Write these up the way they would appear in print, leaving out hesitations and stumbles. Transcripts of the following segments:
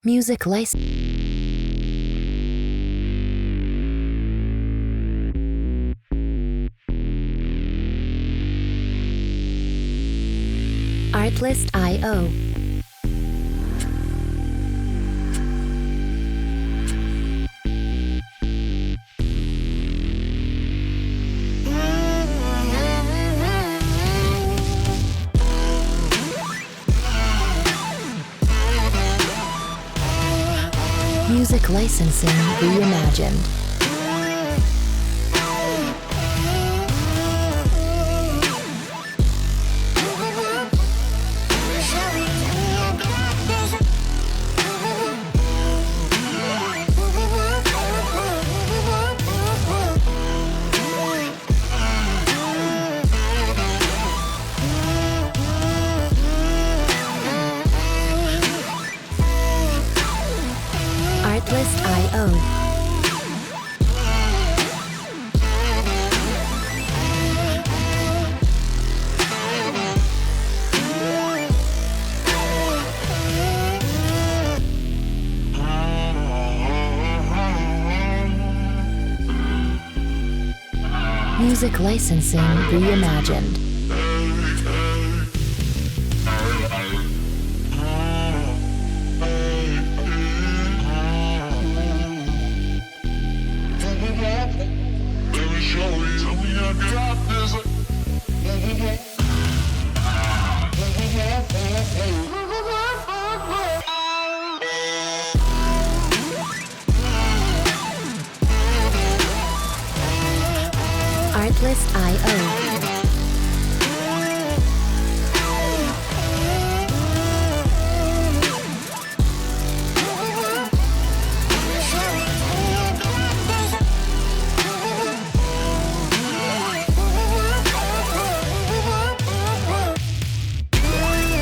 Music license. Artlist.io. Music licensing reimagined. Artlist.io. Music licensing reimagined. Artlist.io.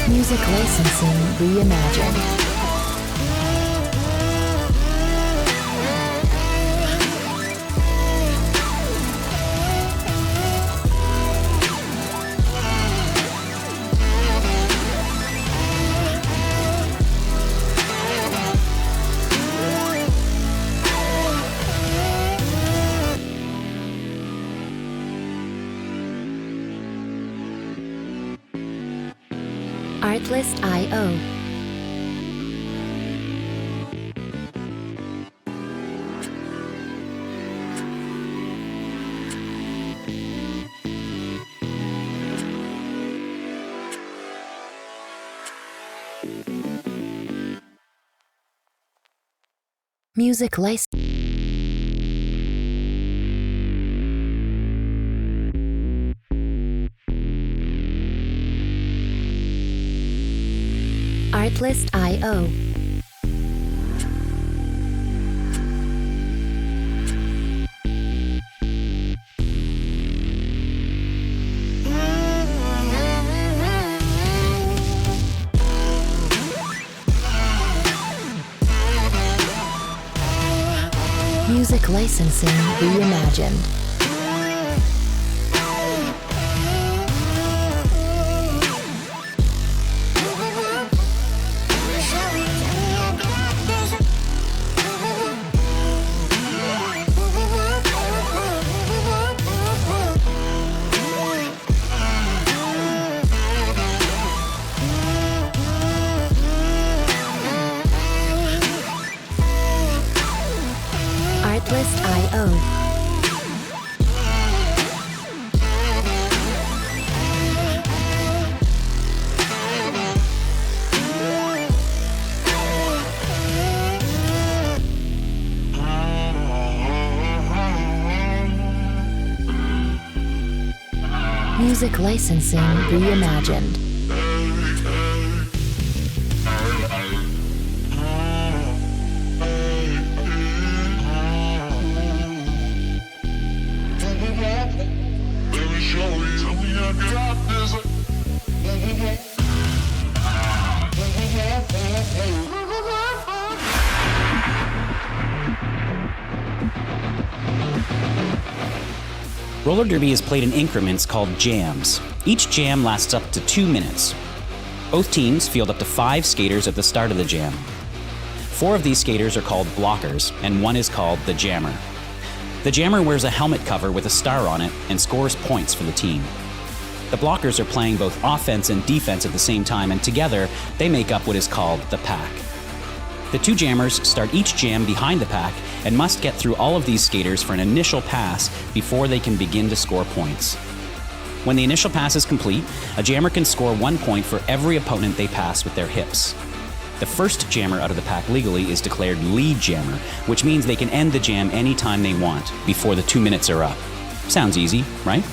Music licensing reimagined. Artlist.io. Music license. Artlist.io. Music licensing reimagined. Artlist.io. Music licensing reimagined. Roller derby is played in increments called jams. Each jam lasts up to 2 minutes. Both teams field up to 5 skaters at the start of the jam. 4 of these skaters are called blockers, and 1 is called the jammer. The jammer wears a helmet cover with a star on it and scores points for the team. The blockers are playing both offense and defense at the same time, and together they make up what is called the pack. The 2 jammers start each jam behind the pack and must get through all of these skaters for an initial pass before they can begin to score points. When the initial pass is complete, a jammer can score 1 point for every opponent they pass with their hips. The first jammer out of the pack legally is declared lead jammer, which means they can end the jam anytime they want before the 2 minutes are up. Sounds easy, right?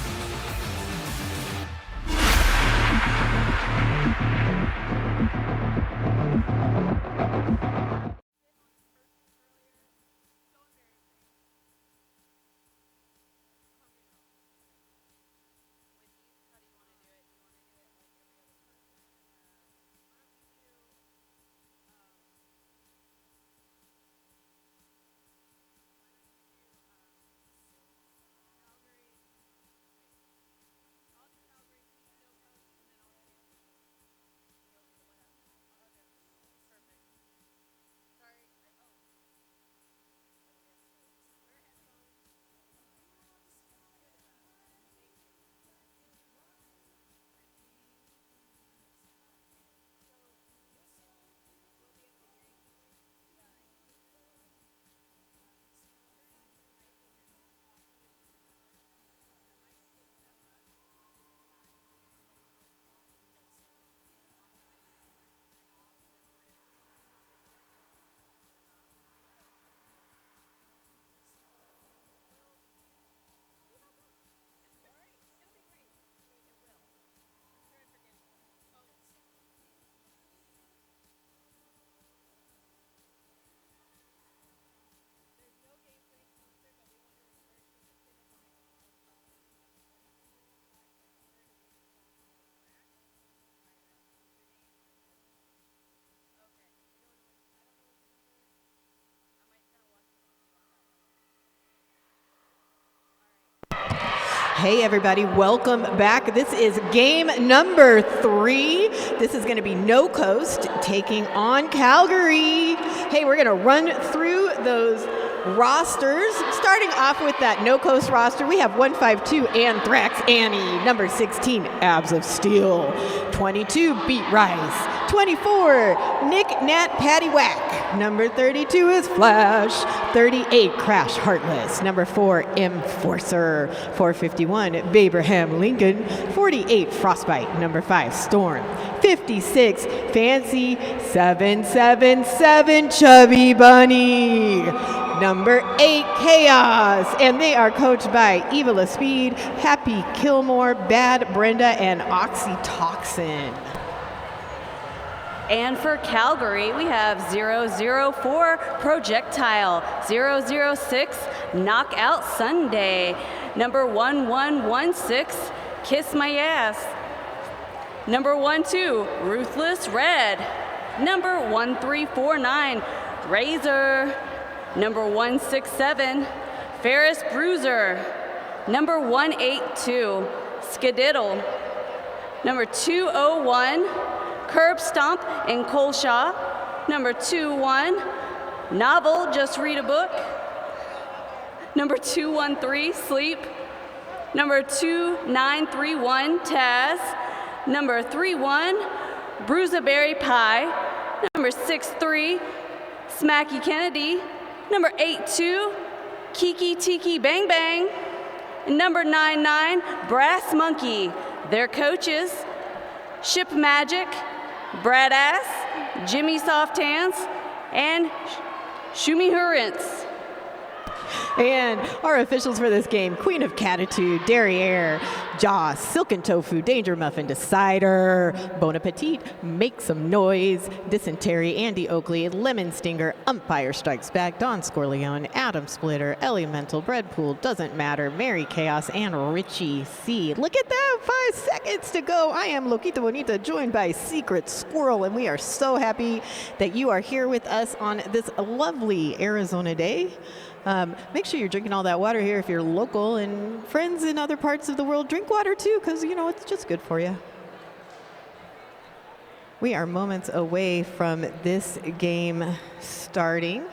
Hey everybody, welcome back. This is game number 3. This is going to be No Coast taking on Calgary. Hey, we're going to run through those rosters. Starting off with that No Coast roster, we have 152 Anthrax Annie, number 16 Abs of Steel, 22 Beat Rice, 24 Nick Nat Patty Whack, number 32 is Flash, 38 Crash Heartless, number 4 Enforcer, 451 Babraham Lincoln, 48 Frostbite, number 5 Storm, 56 Fancy 777 Chubby Bunny, number 8 Chaos, and they are coached by Evila Speed, Happy Kilmore, Bad Brenda, and Oxytocin. And for Calgary, we have 004 Projectile, 006 Knockout Sunday, number 1116 Kiss My Ass, number 12 Ruthless Red, number 1349 Razor, number 167 Ferris Bruiser, number 182 Skadiddle, number 201 Curb Stomp in Colshaw, number 21 Novel Just Read a Book, number 213 Sleep, number 2931 Taz, number 31 Bruisaberry Pie, number 63 Smacky Kennedy, number 82 Kiki Tiki Bang Bang, and number 99 Brass Monkey. Their coaches, Ship Magic, Brad Ass, Jimmy Soft Hands, and Shumi Hurrence. And our officials for this game, Queen of Catitude, Derriere, Joss, Silken Tofu, Danger Muffin, Decider, Bon Appetit, Make Some Noise, Dysentery, Andy Oakley, Lemon Stinger, Umpire Strikes Back, Don Scorleone, Adam Splitter, Elemental, Breadpool, Doesn't Matter, Mary Chaos, and Richie C. Look at that, 5 seconds to go. I am Loquita Bonita, joined by Secret Squirrel, and we are so happy that you are here with us on this lovely Arizona day. Make sure you're drinking all that water here if you're local, and friends in other parts of the world, drink water too, because, you know, it's just good for you. We are moments away from this game starting.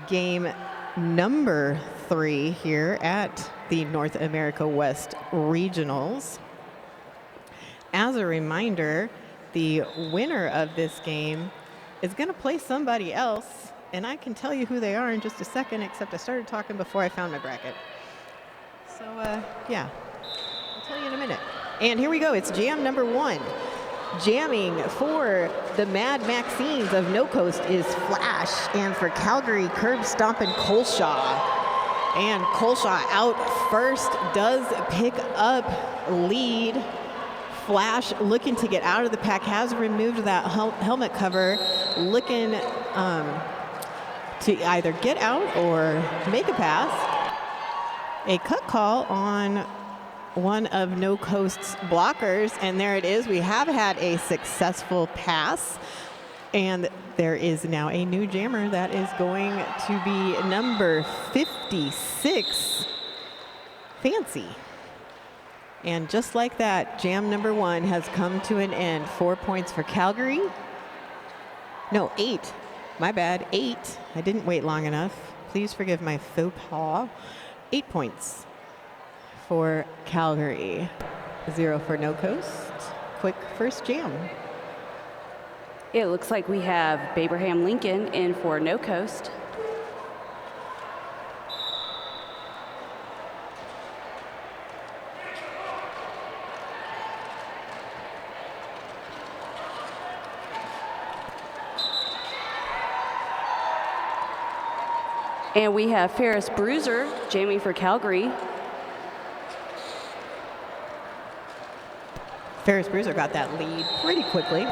Game number 3 here at the North America West Regionals. As a reminder, the winner of this game is going to play somebody else, and I can tell you who they are in just a second, except I started talking before I found my bracket. So, yeah, I'll tell you in a minute. And here we go. It's jam number 1. Jamming for the Mad Maxines of No Coast is Flash, and for Calgary, Curb Stompin' Colshaw. And Colshaw out first does pick up lead. Flash looking to get out of the pack, has removed that helmet cover, looking to either get out or make a pass. A cut call on one of No Coast's blockers, and there it is. We have had a successful pass, and there is now a new jammer that is going to be number 56, Fancy. And just like that, jam number 1 has come to an end. 4 points for Calgary. No, 8. My bad, 8. I didn't wait long enough. Please forgive my faux pas. 8 points for Calgary. 0 for No Coast. Quick first jam. It looks like we have Abraham Lincoln in for No Coast. And we have Ferris Bruiser jamming for Calgary. Ferris Bruiser got that lead pretty quickly.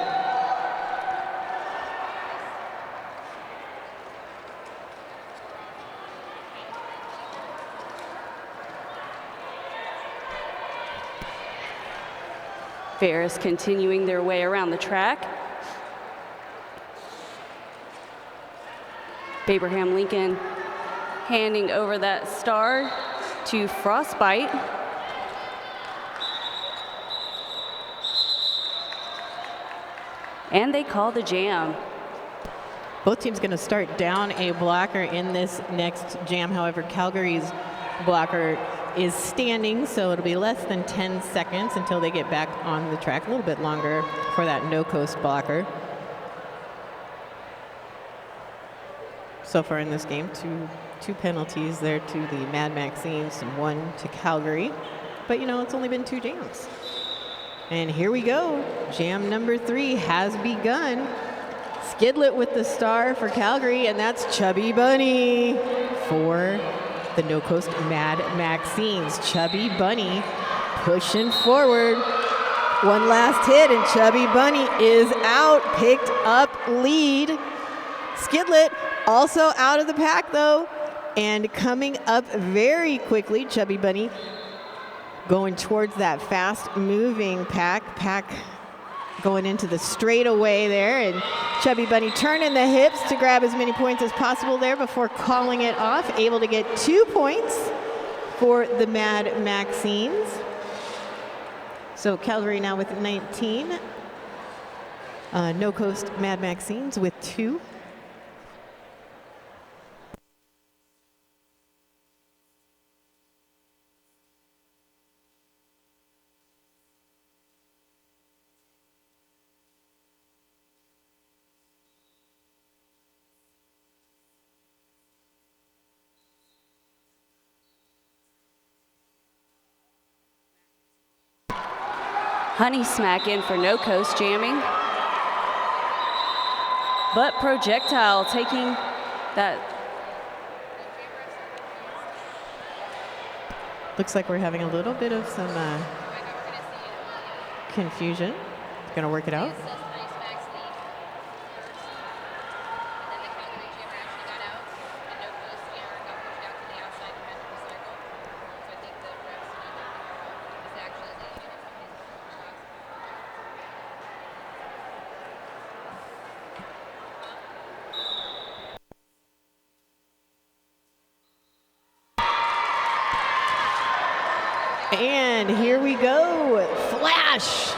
Ferris continuing their way around the track. Abraham Lincoln handing over that star to Frostbite. And they call the jam. Both teams going to start down a blocker in this next jam. However, Calgary's blocker is standing, so it'll be less than 10 seconds until they get back on the track. A little bit longer for that No Coast blocker. So far in this game, two penalties there to the Mad Maxines and 1 to Calgary. But you know, it's only been 2 jams. And here we go. Jam number 3 has begun. Skidlet with the star for Calgary, and that's Chubby Bunny for the No Coast Mad Maxines. Chubby Bunny pushing forward. One last hit, and Chubby Bunny is out, picked up lead. Skidlet also out of the pack, though, and coming up very quickly, Chubby Bunny going towards that fast-moving pack going into the straightaway there, and Chubby Bunny turning the hips to grab as many points as possible there before calling it off, able to get 2 points for the Mad Maxines. So Calgary now with 19. No Coast Mad Maxines with 2. Honey Smack in for No Coast jamming. But Projectile taking that. Looks like we're having a little bit of some confusion. Gonna work it out. And here we go. Flash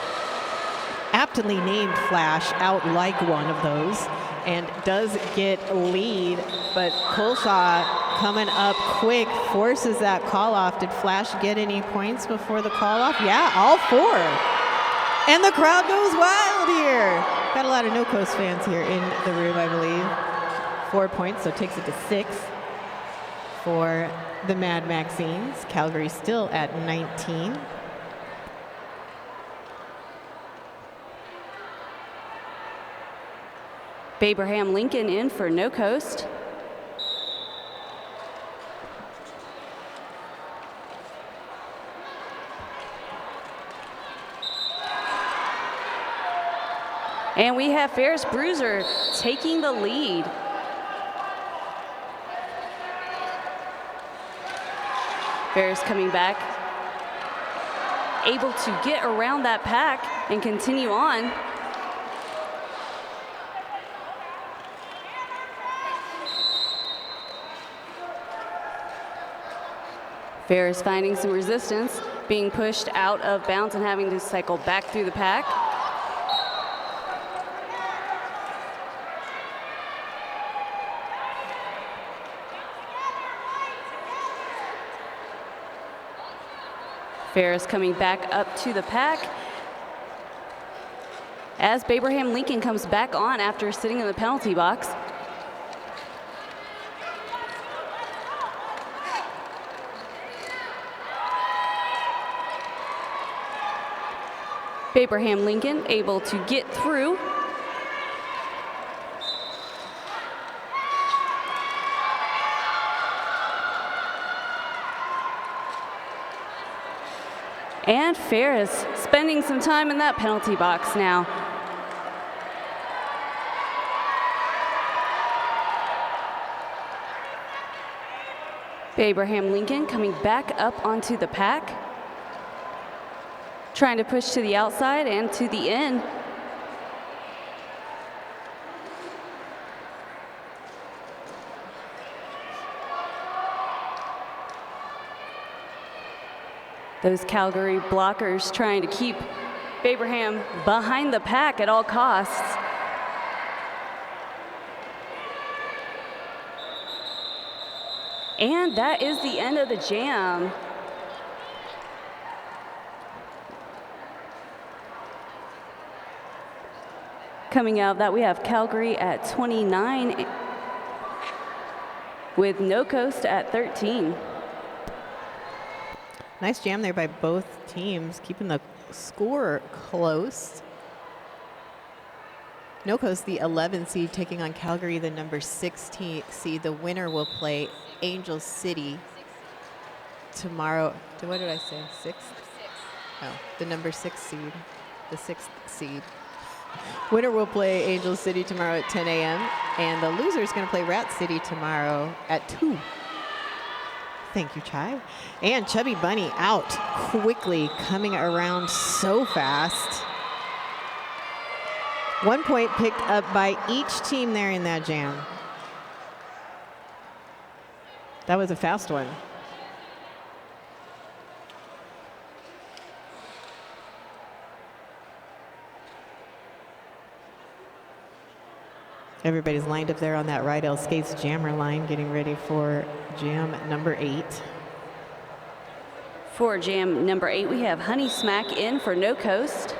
aptly named Flash out like one of those and does get lead, but Colshaw coming up quick, forces that call off. Did Flash get any points before the call off? Yeah, all 4. And the crowd goes wild here. Got a lot of No Coast fans here in the room, I believe. 4 points, so takes it to 6 for the Mad Maxines. Calgary still at 19. Abraham Lincoln in for No Coast. And we have Ferris Bruiser taking the lead. Ferris coming back, able to get around that pack and continue on. Ferris finding some resistance, being pushed out of bounds and having to cycle back through the pack. Ferris coming back up to the pack as Abraham Lincoln comes back on after sitting in the penalty box. Abraham Lincoln able to get through. And Ferris spending some time in that penalty box now. Abraham Lincoln coming back up onto the pack, trying to push to the outside and to the in. Those Calgary blockers trying to keep Abraham behind the pack at all costs. And that is the end of the jam. Coming out of that, we have Calgary at 29 with No Coast at 13. Nice jam there by both teams, keeping the score close. No Coast, the 11 seed, taking on Calgary, the number 16 seed. The winner will play Angel City tomorrow. What did I say? 6th? Oh, the number 6 seed, the 6th seed. Winner will play Angel City tomorrow at 10 a.m. And the loser is going to play Rat City tomorrow at 2. Thank you, Chai. And Chubby Bunny out quickly, coming around so fast. 1 point picked up by each team there in that jam. That was a fast one. Everybody's lined up there on that Rydell Skates jammer line, getting ready for jam number 8. For jam number 8, we have Honey Smack in for No Coast.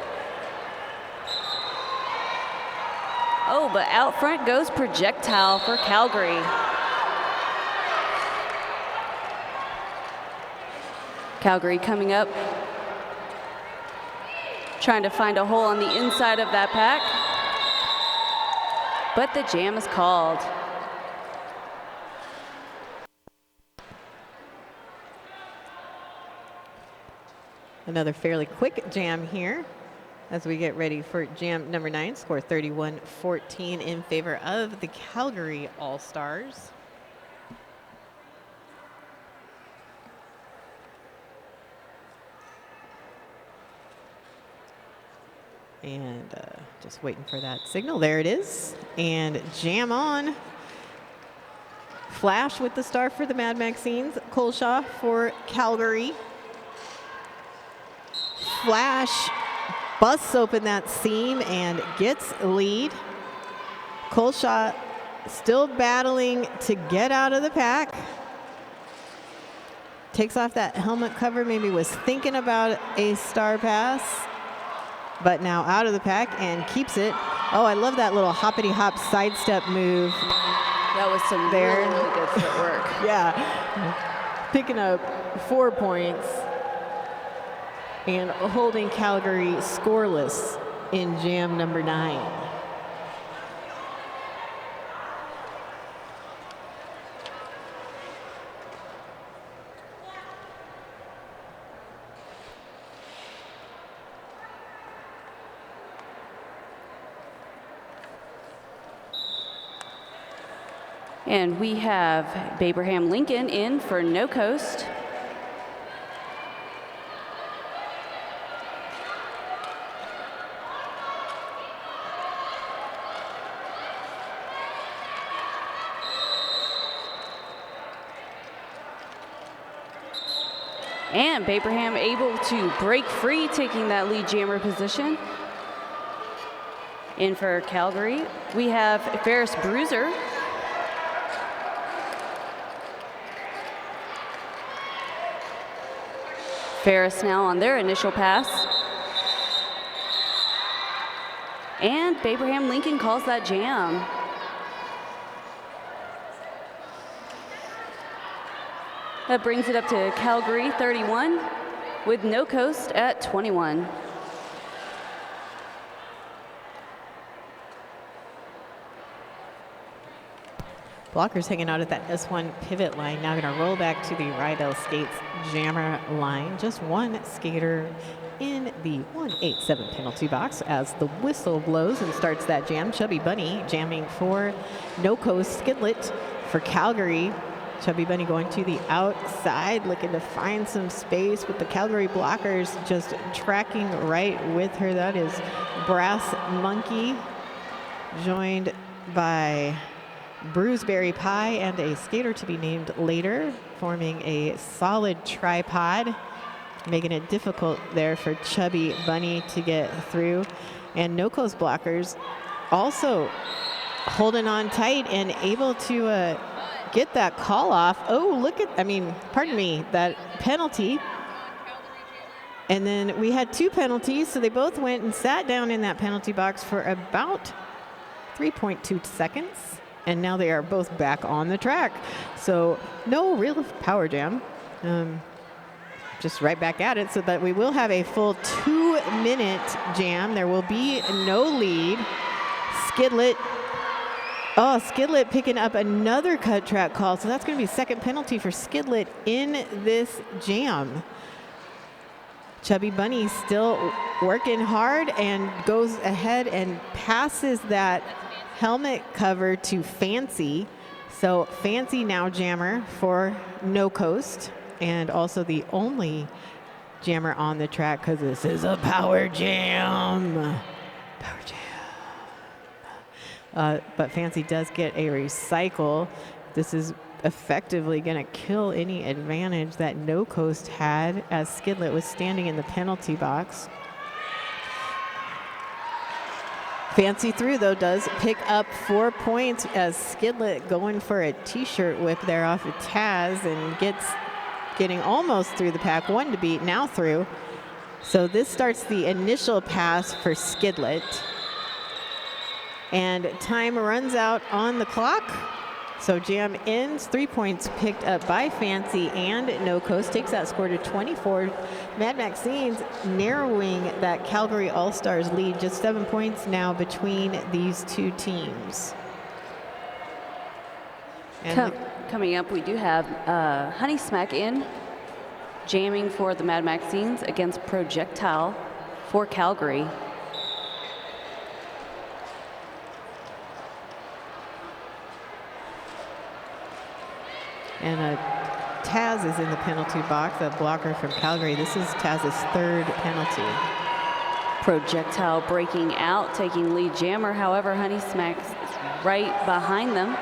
Oh, but out front goes Projectile for Calgary. Calgary coming up, trying to find a hole on the inside of that pack. But the jam is called. Another fairly quick jam here as we get ready for jam number 9. Score 31-14 in favor of the Calgary All-Stars. And just waiting for that signal. There it is. And jam on. Flash with the star for the Mad Maxines. Colshaw for Calgary. Flash busts open that seam and gets lead. Colshaw still battling to get out of the pack. Takes off that helmet cover, maybe was thinking about a star pass, but now out of the pack and keeps it. Oh, I love that little hoppity hop sidestep move. That was some there. really good footwork. Yeah, picking up 4 points and holding Calgary scoreless in jam number 9. And we have Abraham Lincoln in for No Coast. And Abraham able to break free, taking that lead jammer position. In for Calgary, we have Ferris Bruiser. Ferris now on their initial pass. And Abraham Lincoln calls that jam. That brings it up to Calgary 31 with No Coast at 21. Blockers hanging out at that S1 pivot line. Now going to roll back to the Rydell Skates jammer line. Just one skater in the 187 penalty box as the whistle blows and starts that jam. Chubby Bunny jamming for No Coast. Skidlet for Calgary. Chubby Bunny going to the outside, looking to find some space with the Calgary blockers just tracking right with her. That is Brass Monkey, joined by Bruiseberry Pie and a skater to be named later, forming a solid tripod, making it difficult there for Chubby Bunny to get through. And No Coast blockers also holding on tight and able to get that call off. Oh, look at, pardon me, that penalty. And then we had 2 penalties, so they both went and sat down in that penalty box for about 3.2 seconds. And now they are both back on the track. So no real power jam, just right back at it. So that we will have a full 2-minute jam. There will be no lead. Skidlet picking up another cut track call. So that's going to be second penalty for Skidlet in this jam. Chubby Bunny still working hard and goes ahead and passes that helmet cover to Fancy. So Fancy now jammer for No Coast, and also the only jammer on the track because this is a power jam. Power jam. But Fancy does get a recycle. This is effectively going to kill any advantage that No Coast had as Skidlet was standing in the penalty box. Fancy through, though, does pick up 4 points as Skidlet going for a t-shirt whip there off of Taz and getting almost through the pack. 1 to beat, now through. So this starts the initial pass for Skidlet. And time runs out on the clock. So jam ends, 3 points picked up by Fancy and No Coast, takes that score to 24. Mad Maxine's narrowing that Calgary All-Stars lead, just 7 points now between these two teams. And coming up, we do have Honey Smack in, jamming for the Mad Maxines against Projectile for Calgary. And Taz is in the penalty box, a blocker from Calgary. This is Taz's 3rd penalty. Projectile breaking out, taking lead jammer. However, Honey Smack's right behind them.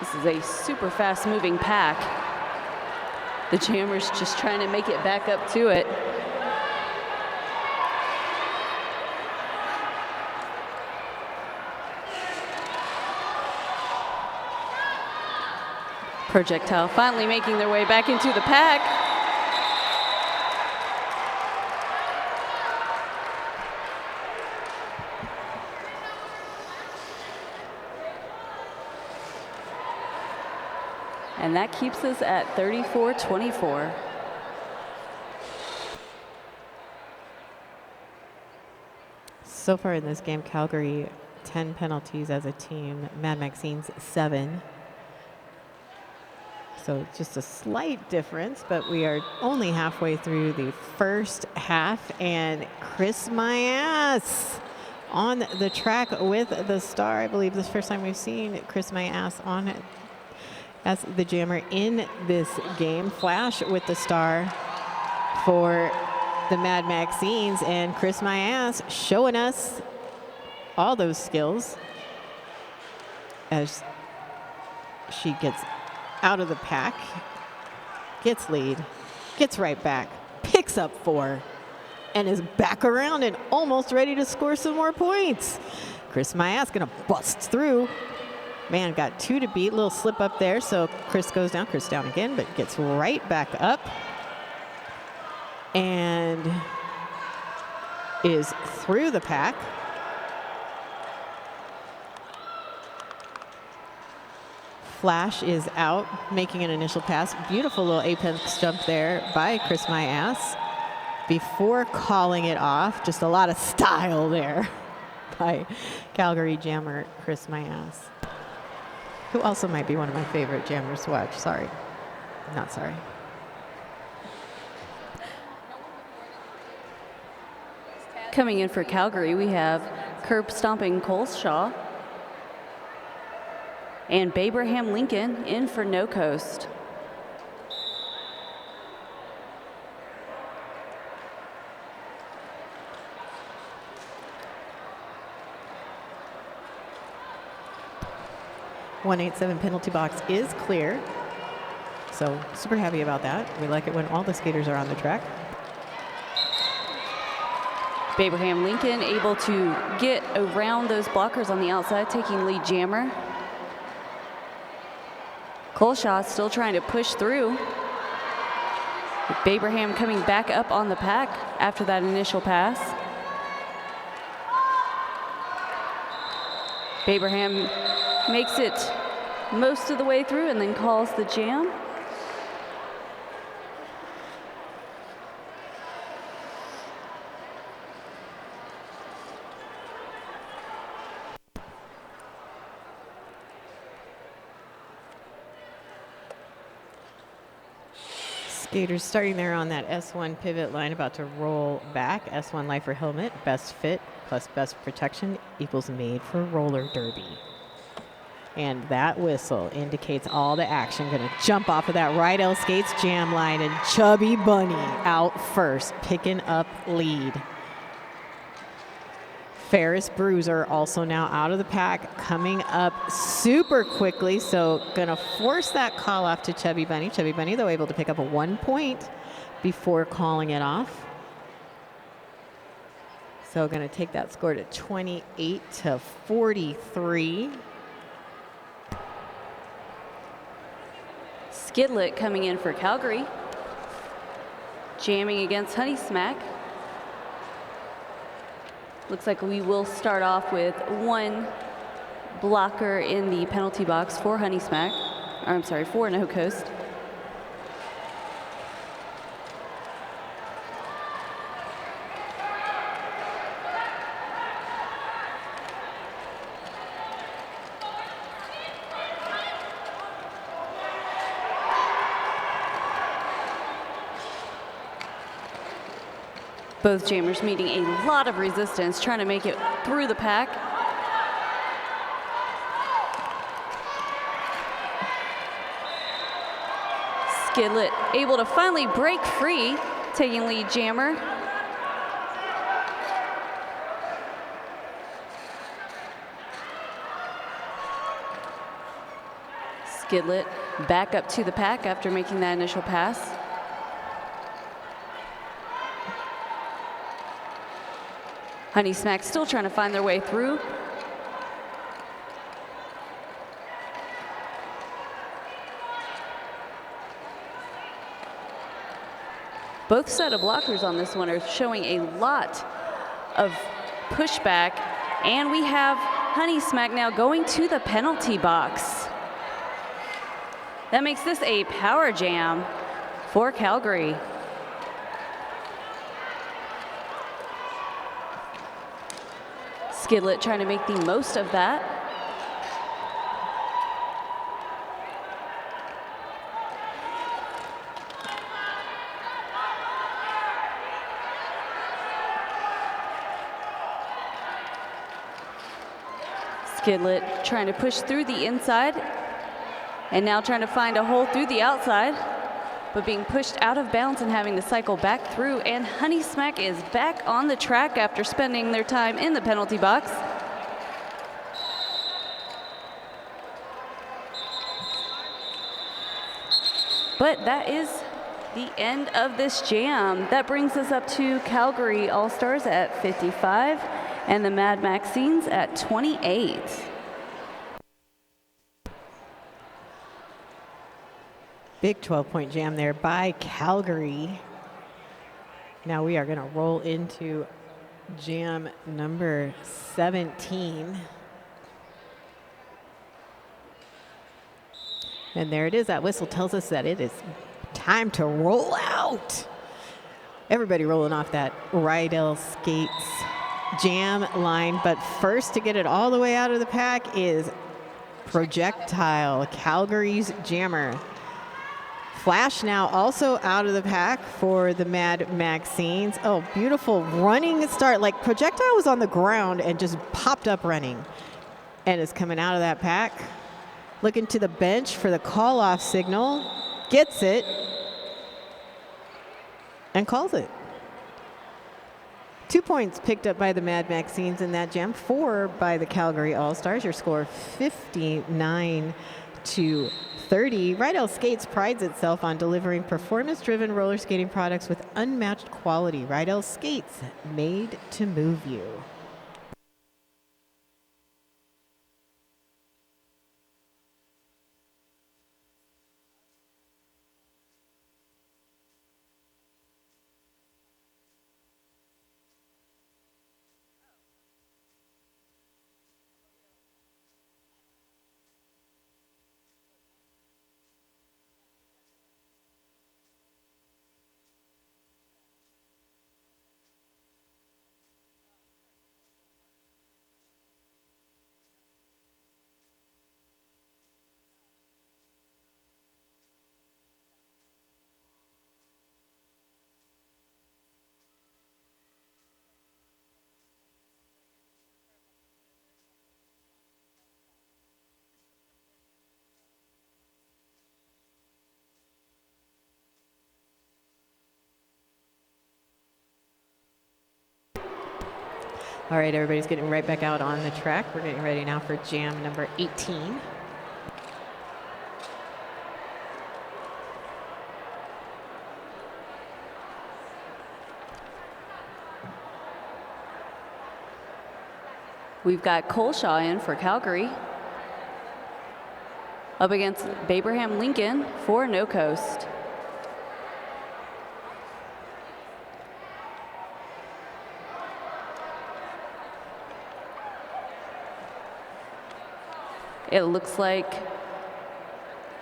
This is a super fast moving pack. The Jammer's just trying to make it back up to it. Projectile finally making their way back into the pack. And that keeps us at 34-24. So far in this game, Calgary 10 penalties as a team, Mad Maxine's 7. So just a slight difference, but we are only halfway through the first half, and Chris Myas on the track with the star. I believe this is the first time we've seen Chris Myas on it as the Jammer in this game. Flash with the star for the Mad Maxines, and Chris Myas showing us all those skills as she gets out of the pack, gets lead, gets right back, picks up 4, and is back around and almost ready to score some more points. Chris Myas gonna bust through. Man, got 2 to beat, little slip up there, so Chris goes down, Chris down again, but gets right back up and is through the pack. Flash is out, making an initial pass. Beautiful little apex jump there by Chris Myas before calling it off. Just a lot of style there by Calgary Jammer Chris Myas, who also might be one of my favorite Jammers to watch. Sorry, not sorry. Coming in for Calgary, we have curb stomping Coleshaw and Babraham Lincoln in for No Coast. .187 penalty box is clear, so super happy about that. We like it when all the skaters are on the track. Babraham Lincoln able to get around those blockers on the outside, taking lead Jammer. Coleshaw still trying to push through. Babraham coming back up on the pack after that initial pass. Babraham makes it most of the way through and then calls the jam. Skaters starting there on that S1 pivot line, about to roll back. S1 lifer helmet, best fit plus best protection equals made for roller derby. And that whistle indicates all the action. Gonna jump off of that right L skates jam line, and Chubby Bunny out first, picking up lead. Ferris Bruiser also now out of the pack, coming up super quickly, so gonna force that call off to Chubby Bunny. Chubby Bunny, though, able to pick up a 1 point before calling it off. So gonna take that score to 28-43. Skidlet coming in for Calgary, jamming against Honey Smack. Looks like we will start off with 1 blocker in the penalty box for Honey Smack, or I'm sorry, for No Coast. Both jammers meeting a lot of resistance, trying to make it through the pack. Skidlet able to finally break free, taking lead Jammer. Skidlet back up to the pack after making that initial pass. Honey Smack still trying to find their way through. Both set of blockers on this one are showing a lot of pushback, and we have Honey Smack now going to the penalty box. That makes this a power jam for Calgary. Skidlet trying to make the most of that. Skidlet trying to push through the inside and now trying to find a hole through the outside, but being pushed out of bounds and having to cycle back through. And Honey Smack is back on the track after spending their time in the penalty box. But that is the end of this jam. That brings us up to Calgary All-Stars at 55 and the Mad Maxines at 28. Big 12-point jam there by Calgary. Now we are going to roll into jam number 17. And there it is. That whistle tells us that it is time to roll out. Everybody rolling off that Rydell Skates jam line. But first to get it all the way out of the pack is Projectile, Calgary's jammer. Flash now also out of the pack for the Mad Maxines. Oh, beautiful running start. Like Projectile was on the ground and just popped up running and is coming out of that pack. Looking to the bench for the call-off signal. Gets it and calls it. 2 points picked up by the Mad Maxines in that jam. 4 by the Calgary All-Stars. Your score 59-30. Rydell Skates prides itself on delivering performance-driven roller skating products with unmatched quality. Rydell Skates, made to move you. All right, everybody's getting right back out on the track. We're getting ready now for jam number 18. We've got Coleshaw in for Calgary, up against Babraham Lincoln for No Coast. It looks like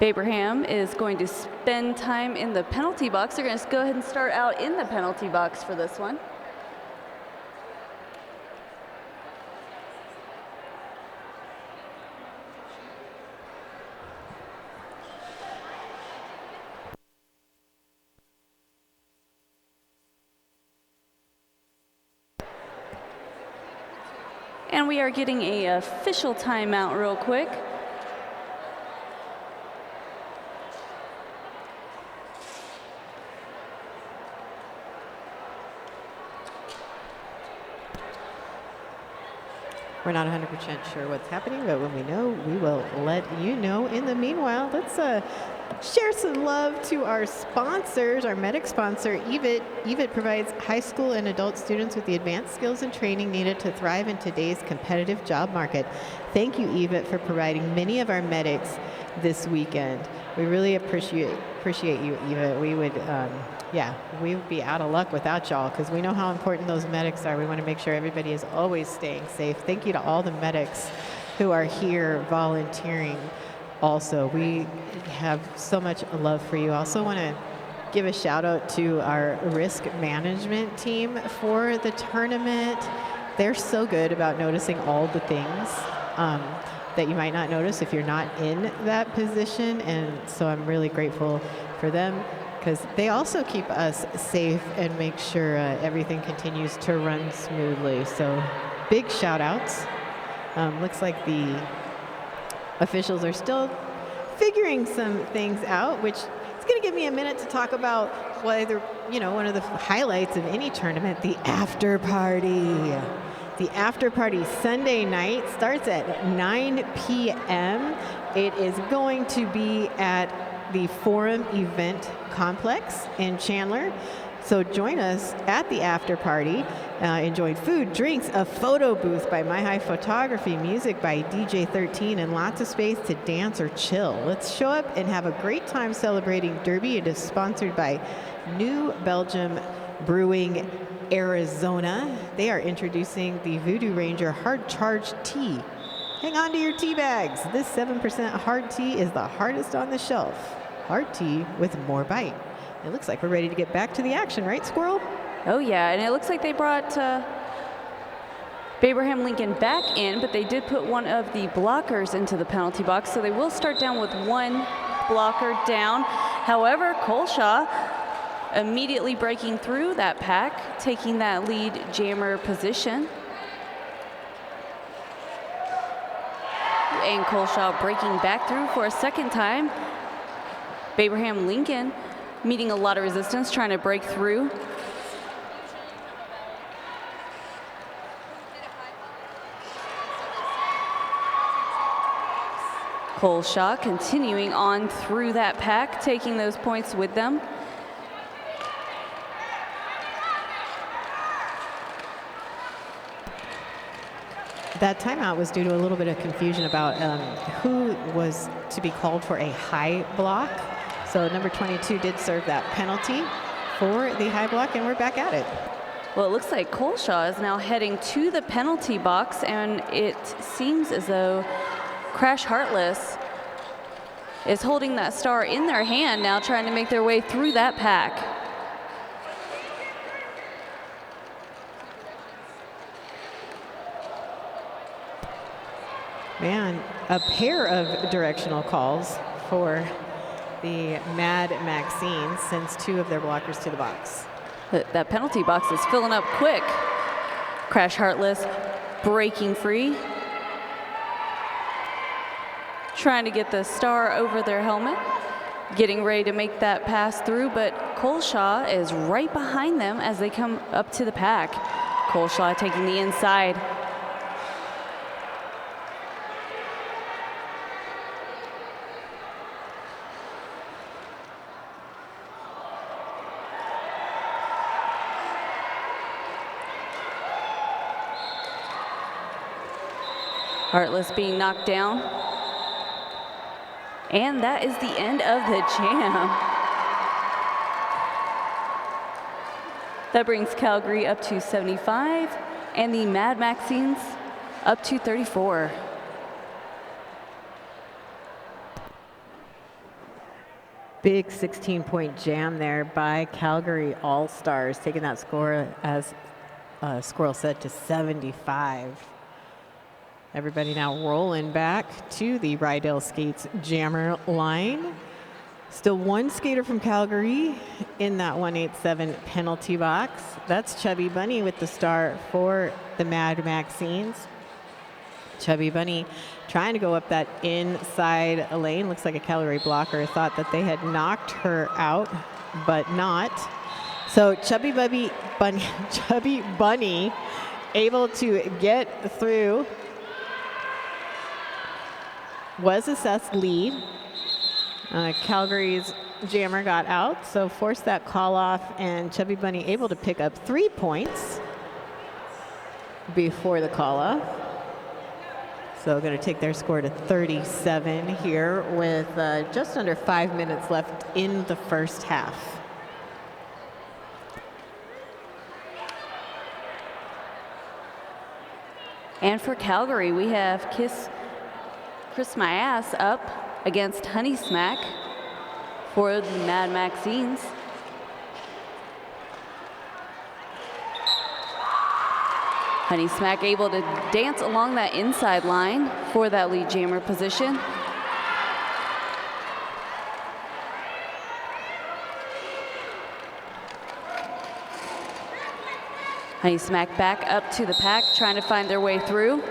Babraham is going to spend time in the penalty box. They're going to go ahead and start out in the penalty box for this one. And we are getting an official timeout real quick. We're not 100% sure what's happening, but when we know, we will let you know. In the meanwhile, let's share some love to our sponsors, our medic sponsor, EVIT. EVIT provides high school and adult students with the advanced skills and training needed to thrive in today's competitive job market. Thank you, EVIT, for providing many of our medics this weekend. We really appreciate you, EVIT. We would, we would be out of luck without y'all because we know how important those medics are. We want to make sure everybody is always staying safe. Thank you to all the medics who are here volunteering. Also, we have so much love for you. I also want to give a shout out to our risk management team for the tournament. They're so good about noticing all the things that you might not notice if you're not in that position. And so I'm really grateful for them because they also keep us safe and make sure everything continues to run smoothly. So big shout outs. Looks like the officials are still figuring some things out, which is going to give me a minute to talk about whether, one of the highlights of any tournament, the after party. The after party Sunday night starts at 9 p.m. It is going to be at the Forum Event Complex in Chandler. So join us at the after party. Enjoy food, drinks, a photo booth by My High Photography, music by DJ 13, and lots of space to dance or chill. Let's show up and have a great time celebrating Derby. It is sponsored by New Belgium Brewing Arizona. They are introducing the Voodoo Ranger Hard Charged Tea. Hang on to your tea bags. This 7% hard tea is the hardest on the shelf. Hard tea with more bite. It looks like we're ready to get back to the action, right, Squirrel? Oh, yeah, and it looks like they brought Abraham Lincoln back in, but they did put one of the blockers into the penalty box, so they will start down with one blocker down. However, Colshaw immediately breaking through that pack, taking that lead jammer position. And Colshaw breaking back through for a second time. Abraham Lincoln meeting a lot of resistance, trying to break through. Colshaw continuing on through that pack, taking those points with them. That timeout was due to a little bit of confusion about who was to be called for a high block. So number 22 did serve that penalty for the high block, and we're back at it. Well, it looks like Colshaw is now heading to the penalty box, and it seems as though Crash Heartless is holding that star in their hand now, trying to make their way through that pack. Man, a pair of directional calls for the Mad Maxines sends two of their blockers to the box. That penalty box is filling up quick. Crash Heartless breaking free, trying to get the star over their helmet, getting ready to make that pass through, but Colshaw is right behind them as they come up to the pack. Colshaw taking the inside. Heartless being knocked down. And that is the end of the jam. That brings Calgary up to 75 and the Mad Maxines up to 34. Big 16-point jam there by Calgary All-Stars, taking that score, as Squirrel said, to 75. Everybody now rolling back to the Rydell Skates jammer line. Still one skater from Calgary in that 187 penalty box. That's Chubby Bunny with the star for the Mad Maxines. Chubby Bunny trying to go up that inside lane. Looks like a Calgary blocker thought that they had knocked her out, but not. So Chubby Bunny able to get through. Was assessed lead. Calgary's jammer got out, so forced that call off, and Chubby Bunny able to pick up 3 points before the call off. So going to take their score to 37 here with just under 5 minutes left in the first half. And for Calgary, we have Chris My Ass up against Honey Smack for the Mad Maxines. Honey Smack able to dance along that inside line for that lead jammer position. Honey Smack back up to the pack, trying to find their way through.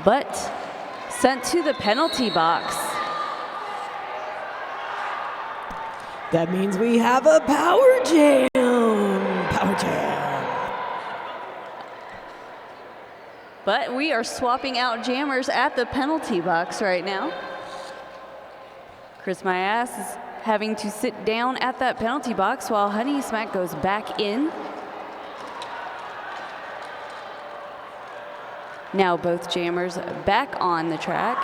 But sent to the penalty box. That means we have a power jam. Power jam. But we are swapping out jammers at the penalty box right now. Chris My Ass is having to sit down at that penalty box while Honey Smack goes back in. Now both jammers back on the track.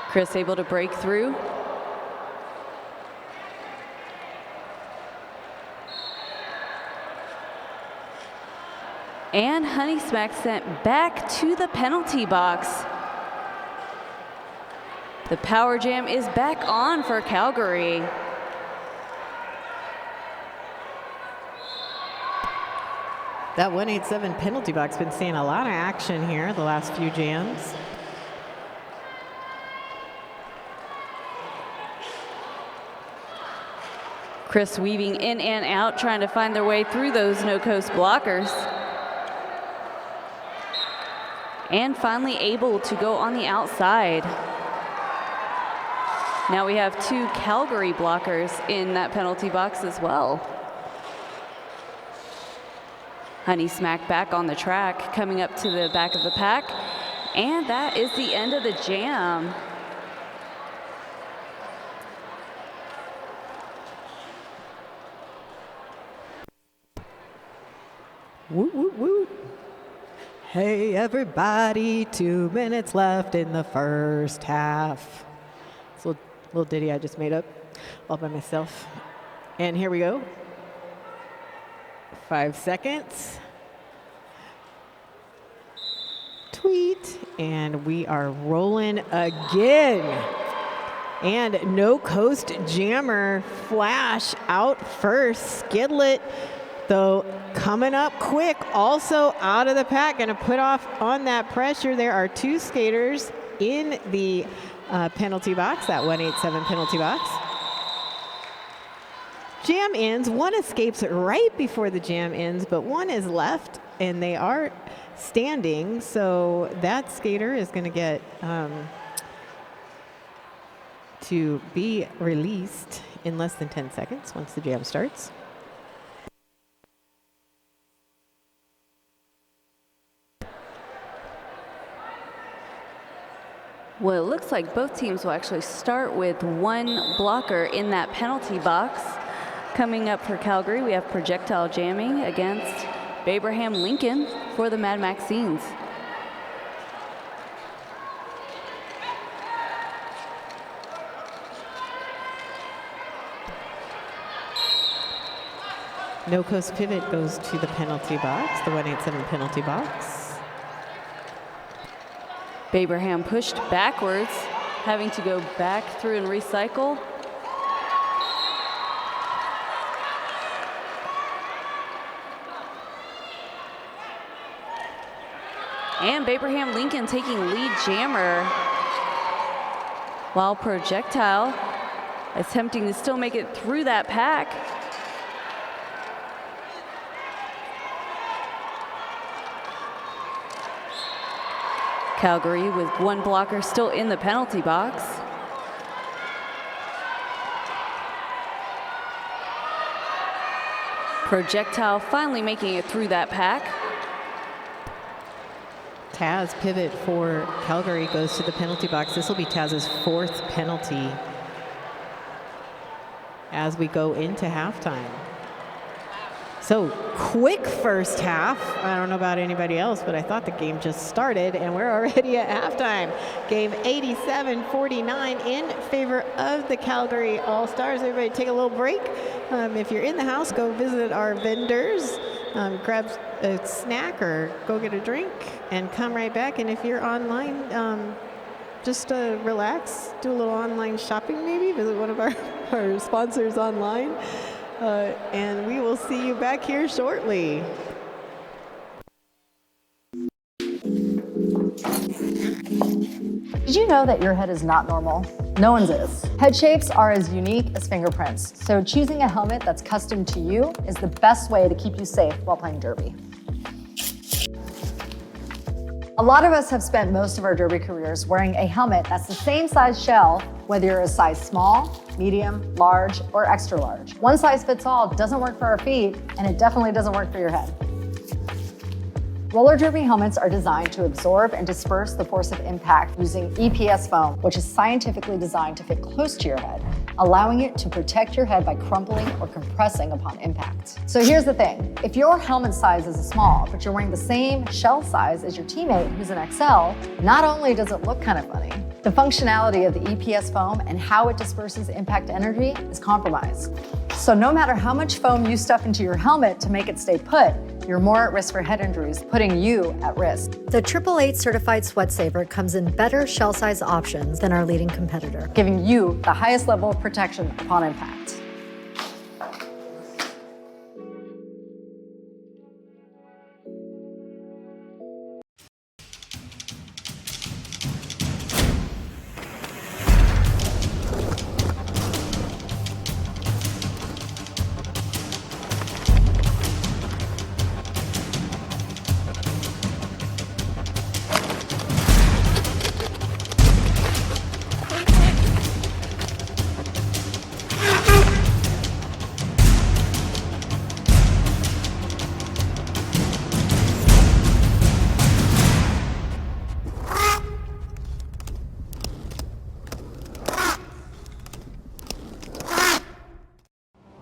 Chris able to break through. And Honey Smack sent back to the penalty box. The power jam is back on for Calgary. That 187 penalty box been seeing a lot of action here the last few jams. Chris weaving in and out, trying to find their way through those no-coast blockers. And finally able to go on the outside. Now we have 2 Calgary blockers in that penalty box as well. Honey Smack back on the track, coming up to the back of the pack. And that is the end of the jam. Woo, woo, woo. Hey, everybody, 2 minutes left in the first half. It's a little ditty I just made up all by myself. And here we go. 5 seconds. Tweet. And we are rolling again. And No Coast Jammer Flash out first. Skidlet, though, coming up quick, also out of the pack, going to put off on that pressure. There are 2 skaters in the penalty box, that 187 penalty box. Jam ends. 1 escapes right before the jam ends, but 1 is left, and they are standing. So that skater is going to get to be released in less than 10 seconds once the jam starts. Well, it looks like both teams will actually start with 1 blocker in that penalty box. Coming up for Calgary, we have projectile jamming against Abraham Lincoln for the Mad Maxines. No Coast Pivot goes to the penalty box, the 187 penalty box. Abraham pushed backwards, having to go back through and recycle. And Abraham Lincoln taking lead jammer, while projectile attempting to still make it through that pack. Calgary with 1 blocker still in the penalty box. Projectile finally making it through that pack. Taz pivot for Calgary goes to the penalty box. This will be Taz's 4th penalty as we go into halftime. So quick first half. I don't know about anybody else, but I thought the game just started and we're already at halftime. Game 87-49 in favor of the Calgary All-Stars. Everybody take a little break. If you're in the house, go visit our vendors, grab a snack or go get a drink and come right back. And if you're online, just relax, do a little online shopping maybe, visit one of our sponsors online. And we will see you back here shortly. Did you know that your head is not normal? No one's is. Head shapes are as unique as fingerprints, so choosing a helmet that's custom to you is the best way to keep you safe while playing derby. A lot of us have spent most of our derby careers wearing a helmet that's the same size shell, whether you're a size small, medium, large, or extra large. One size fits all doesn't work for our feet, and it definitely doesn't work for your head. Roller derby helmets are designed to absorb and disperse the force of impact using EPS foam, which is scientifically designed to fit close to your head, allowing it to protect your head by crumpling or compressing upon impact. So here's the thing. If your helmet size is a small, but you're wearing the same shell size as your teammate who's an XL, not only does it look kind of funny, the functionality of the EPS foam and how it disperses impact energy is compromised. So no matter how much foam you stuff into your helmet to make it stay put, you're more at risk for head injuries, putting you at risk. The 888 certified Sweat Saver comes in better shell size options than our leading competitor, giving you the highest level of protection upon impact.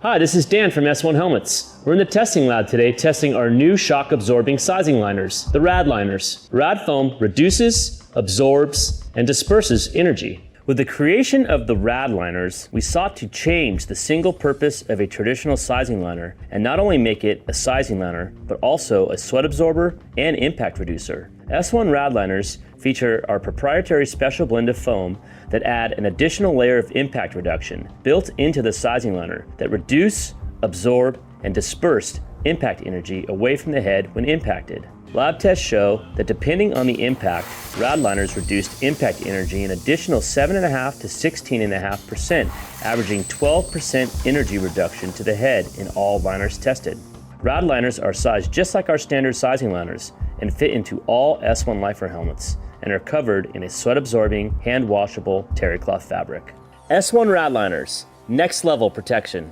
Hi, this is Dan from S1 Helmets. We're in the testing lab today testing our new shock-absorbing sizing liners, the RAD liners. RAD foam reduces, absorbs, and disperses energy. With the creation of the RAD liners, we sought to change the single purpose of a traditional sizing liner and not only make it a sizing liner, but also a sweat absorber and impact reducer. S1 RAD liners feature our proprietary special blend of foam that add an additional layer of impact reduction built into the sizing liner that reduce, absorb, and disperse impact energy away from the head when impacted. Lab tests show that depending on the impact, RAD liners reduced impact energy an additional 7.5 to 16.5%, averaging 12% energy reduction to the head in all liners tested. RAD liners are sized just like our standard sizing liners and fit into all S1 Lifer helmets and are covered in a sweat-absorbing, hand-washable terry cloth fabric. S1 RAD liners, next level protection.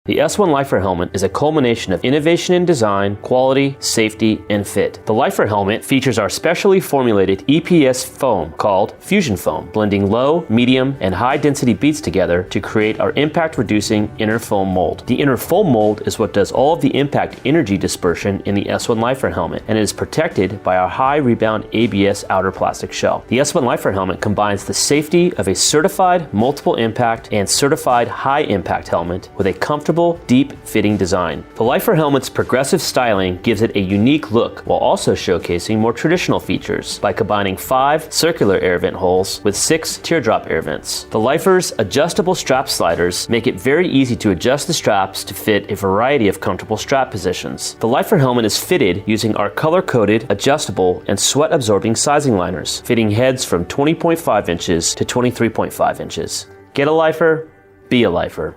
The S1 Lifer helmet is a culmination of innovation in design, quality, safety, and fit. The Lifer helmet features our specially formulated EPS foam called Fusion Foam, blending low, medium, and high density beads together to create our impact-reducing inner foam mold. The inner foam mold is what does all of the impact energy dispersion in the S1 Lifer helmet and is protected by our high rebound ABS outer plastic shell. The S1 Lifer helmet combines the safety of a certified multiple impact and certified high impact helmet with a comfortable, deep-fitting design. The Lifer helmet's progressive styling gives it a unique look while also showcasing more traditional features by combining 5 circular air vent holes with 6 teardrop air vents. The Lifer's adjustable strap sliders make it very easy to adjust the straps to fit a variety of comfortable strap positions. The Lifer helmet is fitted using our color-coded, adjustable, and sweat-absorbing sizing liners, fitting heads from 20.5 inches to 23.5 inches. Get a Lifer, be a Lifer.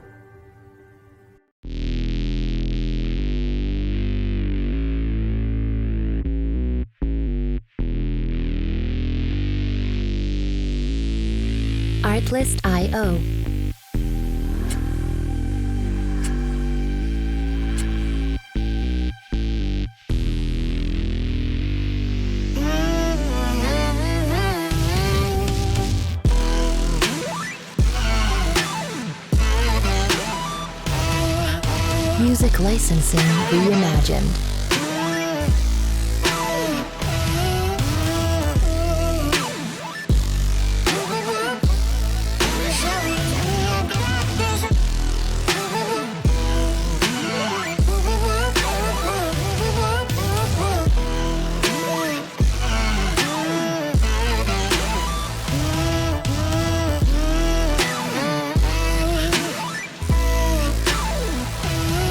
Artlist.io. licensing reimagined.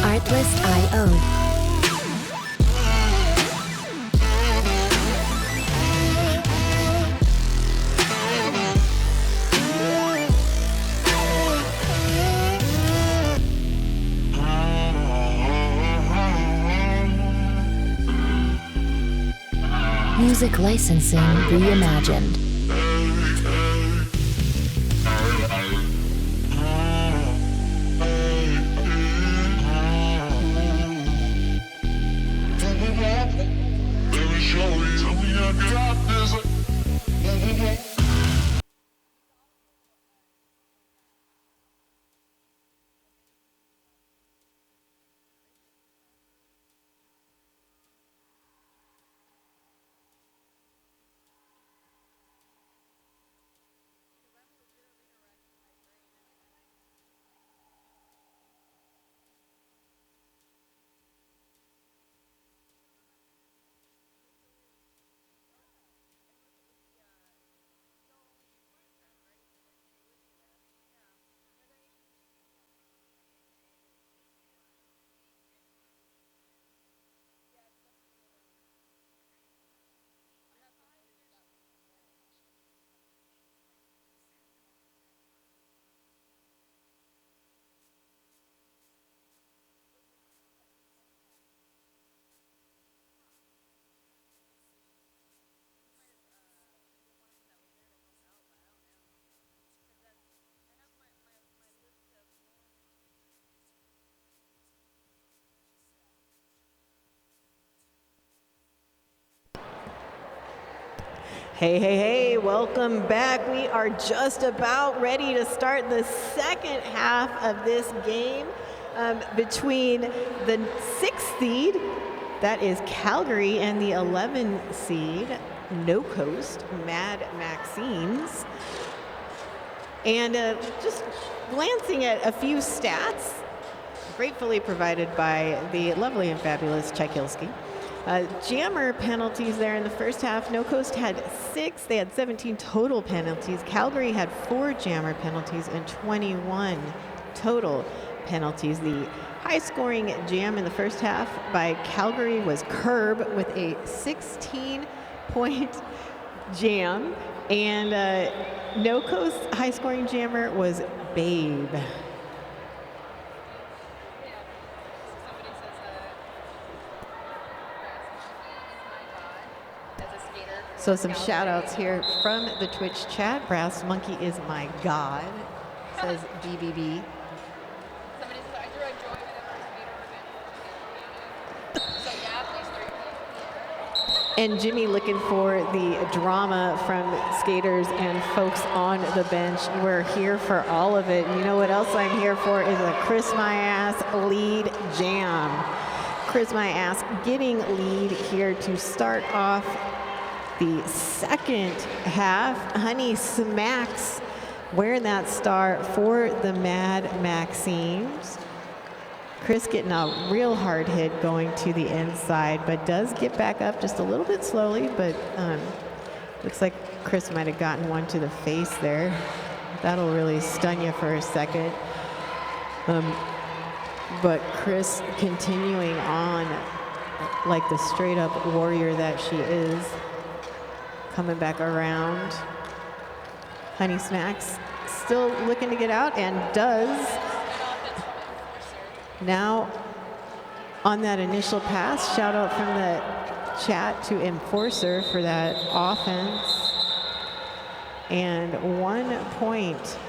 Artlist.io. Music licensing reimagined. Hey, welcome back. We are just about ready to start the second half of this game between the 6th seed, that is Calgary, and the 11 seed, No Coast, Mad Maxine's. And just glancing at a few stats, gratefully provided by the lovely and fabulous Czechilski. Jammer penalties there in the first half. No Coast had 6. They had 17 total penalties. Calgary had 4 jammer penalties and 21 total penalties. The high-scoring jam in the first half by Calgary was Curb with a 16-point jam. And No Coast high-scoring jammer was Babe. So some shout outs here from the Twitch chat. Brass Monkey is my god, says BBB. And Jimmy looking for the drama from skaters and folks on the bench. We're here for all of it. You know what else I'm here for is a Chris My Ass lead jam. Chris My Ass getting lead here to start off the second half. Honey Smacks wearing that star for the Mad Maxine's. Chris getting a real hard hit going to the inside, but does get back up just a little bit slowly, but looks like Chris might have gotten one to the face there. That'll really stun you for a second. But Chris continuing on like the straight up warrior that she is. Coming back around. Honey Smacks still looking to get out and does. Now on that initial pass, shout out from the chat to Enforcer for that offense. And 1 point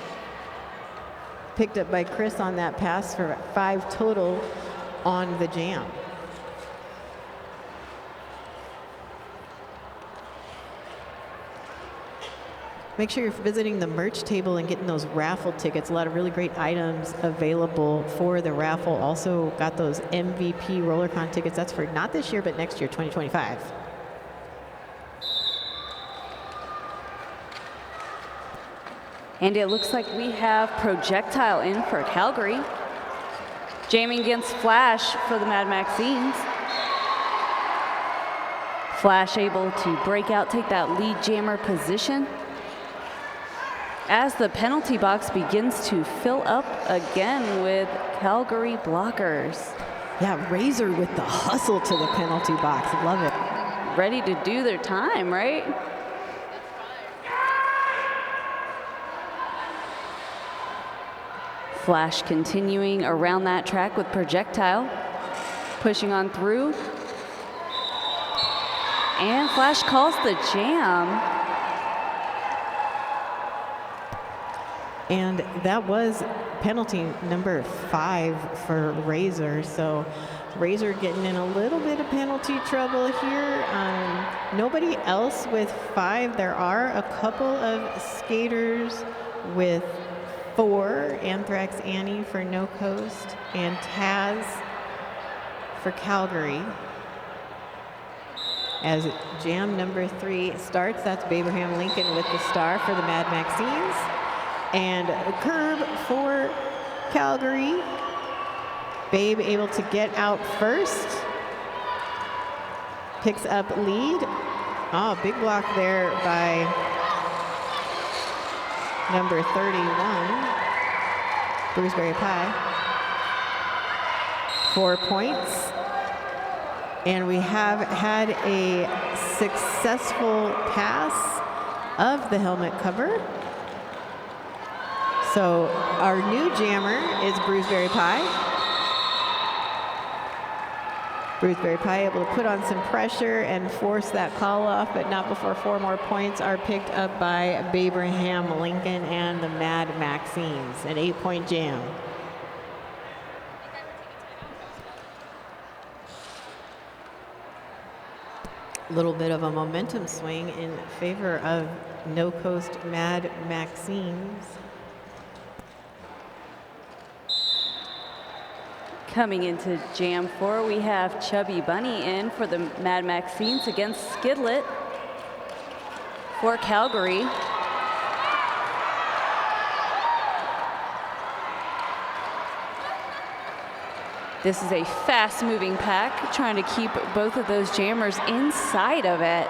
picked up by Chris on that pass for 5 total on the jam. Make sure you're visiting the merch table and getting those raffle tickets. A lot of really great items available for the raffle. Also got those MVP RollerCon tickets. That's for not this year, but next year, 2025. And it looks like we have Projectile in for Calgary. Jamming against Flash for the Mad Maxines. Flash able to break out, take that lead jammer position. As the penalty box begins to fill up again with Calgary blockers. Yeah, Razor with the hustle to the penalty box. Love it. Ready to do their time, right? Flash continuing around that track with Projectile. Pushing on through. And Flash calls the jam. And that was penalty number 5 for Razor. So Razor getting in a little bit of penalty trouble here. Nobody else with 5. There are a couple of skaters with 4. Anthrax Annie for No Coast and Taz for Calgary. As jam number 3 starts, that's Abraham Lincoln with the star for the Mad Maxines. And curb for Calgary. Babe able to get out first. Picks up lead. Oh, big block there by number 31, Bruceberry Pie. 4 points. And we have had a successful pass of the helmet cover. So our new jammer is Bruceberry Pie. Bruceberry Pie able to put on some pressure and force that call off, but not before 4 more points are picked up by Abraham Lincoln and the Mad Maxines. An 8-point jam. A little bit of a momentum swing in favor of No Coast Mad Maxines. Coming into Jam 4, we have Chubby Bunny in for the Mad Maxines against Skidlet for Calgary. This is a fast-moving pack, trying to keep both of those jammers inside of it.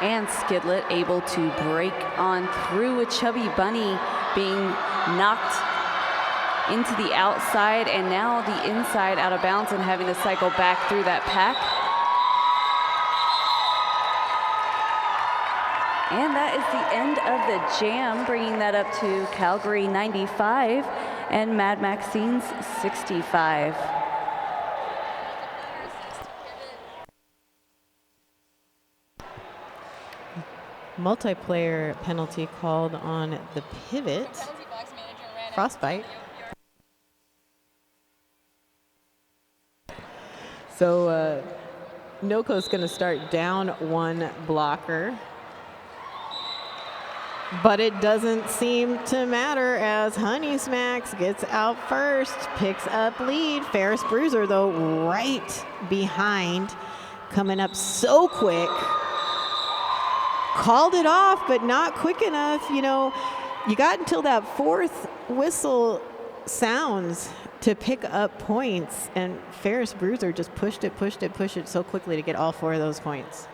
And Skidlet able to break on through with Chubby Bunny being knocked into the outside and now the inside out of bounds and having to cycle back through that pack. And that is the end of the jam, bringing that up to Calgary 95 and Mad Maxines 65. Multiplayer penalty called on the pivot. Frostbite. So Noco's going to start down 1 blocker. But it doesn't seem to matter as Honey Smacks gets out first, picks up lead. Ferris Bruiser, though, right behind, coming up so quick. Called it off, but not quick enough. You know, you got until that 4th whistle sounds to pick up points, and Ferris Bruiser just pushed it so quickly to get all 4 of those points.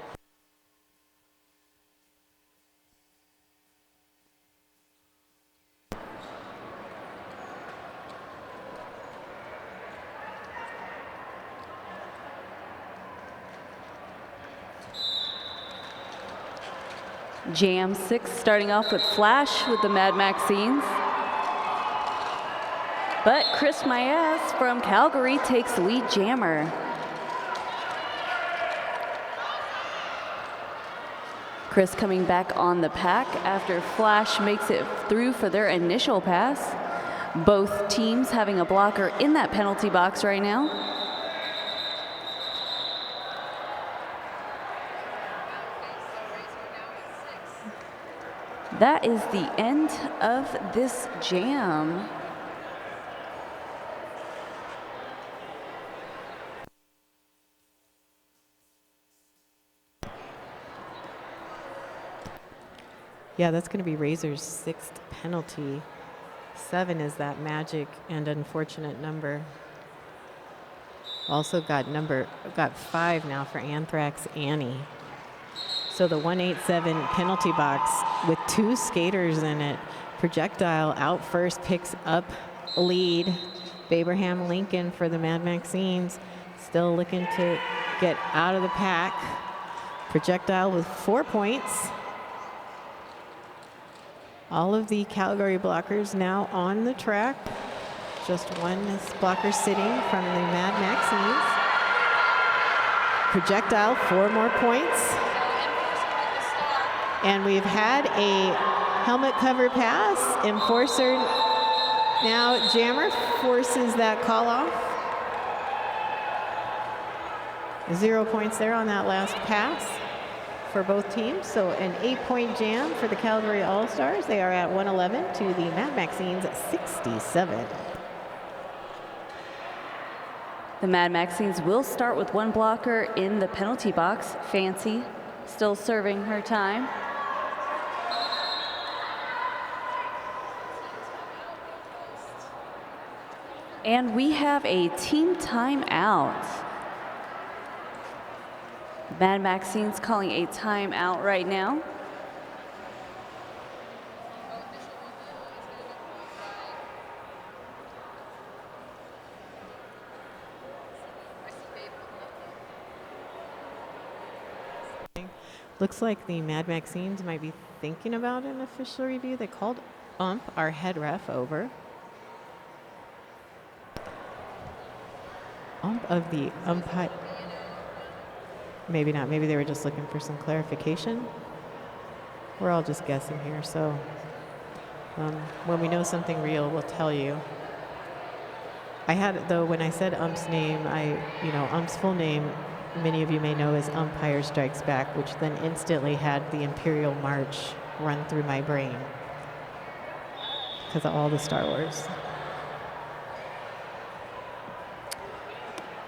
Jam 6 starting off with Flash with the Mad Maxines. But Chris Maes from Calgary takes lead jammer. Chris coming back on the pack after Flash makes it through for their initial pass. Both teams having a blocker in that penalty box right now. That is the end of this jam. Yeah, that's going to be Razor's 6th penalty. 7 is that magic and unfortunate number. Also got 5 now for Anthrax Annie. So the 187 penalty box with 2 skaters in it. Projectile out first, picks up lead. Abraham Lincoln for the Mad Maxines, still looking to get out of the pack. Projectile with 4 points. All of the Calgary blockers now on the track. Just one blocker sitting from the Mad Maxines. Projectile, 4 more points. And we've had a helmet cover pass. Enforcer, now Jammer forces that call off. 0 points there on that last pass for both teams. So an 8-point jam for the Calgary All-Stars. They are at 111 to the Mad Maxines 67. The Mad Maxines will start with 1 blocker in the penalty box. Fancy still serving her time. And we have a team timeout. Mad Maxines calling a timeout right now. Looks like the Mad Maxines might be thinking about an official review. They called our head ref, over. Of the umpire. Maybe not. Maybe they were just looking for some clarification. We're all just guessing here. So when we know something real, we'll tell you. I had, though, when I said ump's name, ump's full name, many of you may know as Umpire Strikes Back, which then instantly had the Imperial March run through my brain because of all the Star Wars.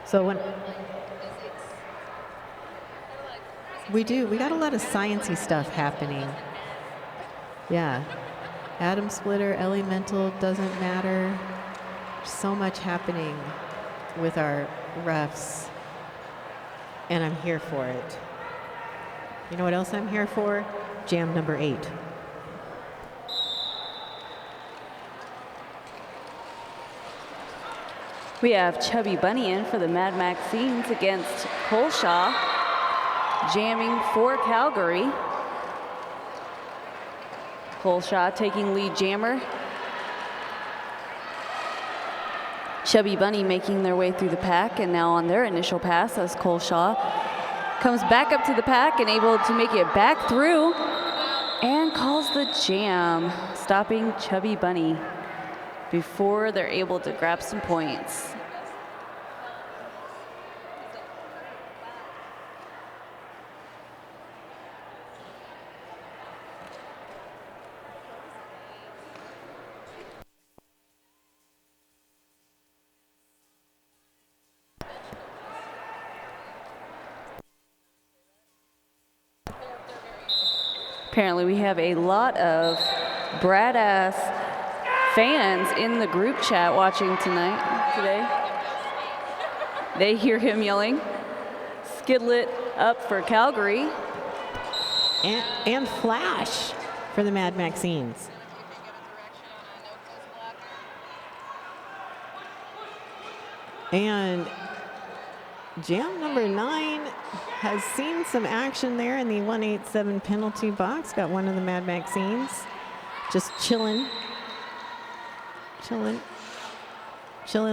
So when we got a lot of sciencey stuff happening. Yeah, atom splitter, elemental, doesn't matter. So much happening with our refs, and I'm here for it. You know what else I'm here for? Jam number 8. We have Chubby Bunny in for the Mad Maxines against Colshaw, jamming for Calgary. Colshaw taking lead jammer. Chubby Bunny making their way through the pack and now on their initial pass as Colshaw comes back up to the pack and able to make it back through and calls the jam, stopping Chubby Bunny before they're able to grab some points. Apparently we have a lot of Brad-ass fans in the group chat watching today. They hear him yelling, Skidlet up for Calgary. And Flash for the Mad Maxines. And jam number 9 has seen some action there in the 187 penalty box. Got one of the Mad Maxines just chilling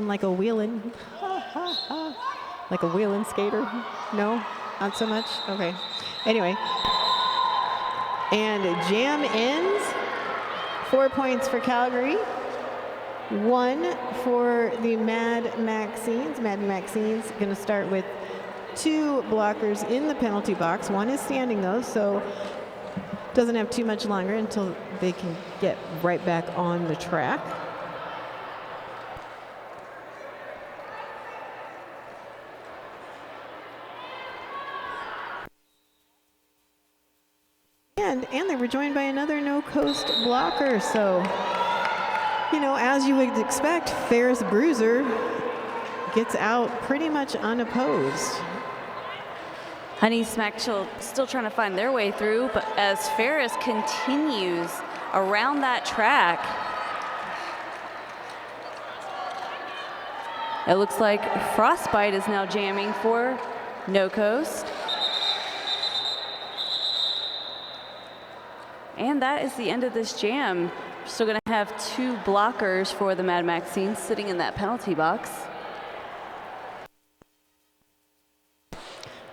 like a wheelin'. Like a wheelin' skater. No, not so much. Okay. Anyway, and jam ends. 4 points for Calgary. 1 for the Mad Maxines. Mad Maxines going to start with 2 blockers in the penalty box. 1 is standing though, so doesn't have too much longer until they can get right back on the track. And they were joined by another no-coast blocker. So, you know, as you would expect, Ferris Bruiser gets out pretty much unopposed. Honey Smack still trying to find their way through, but as Ferris continues around that track, it looks like Frostbite is now jamming for No Coast. And that is the end of this jam. We're still going to have 2 blockers for the Mad Maxine sitting in that penalty box.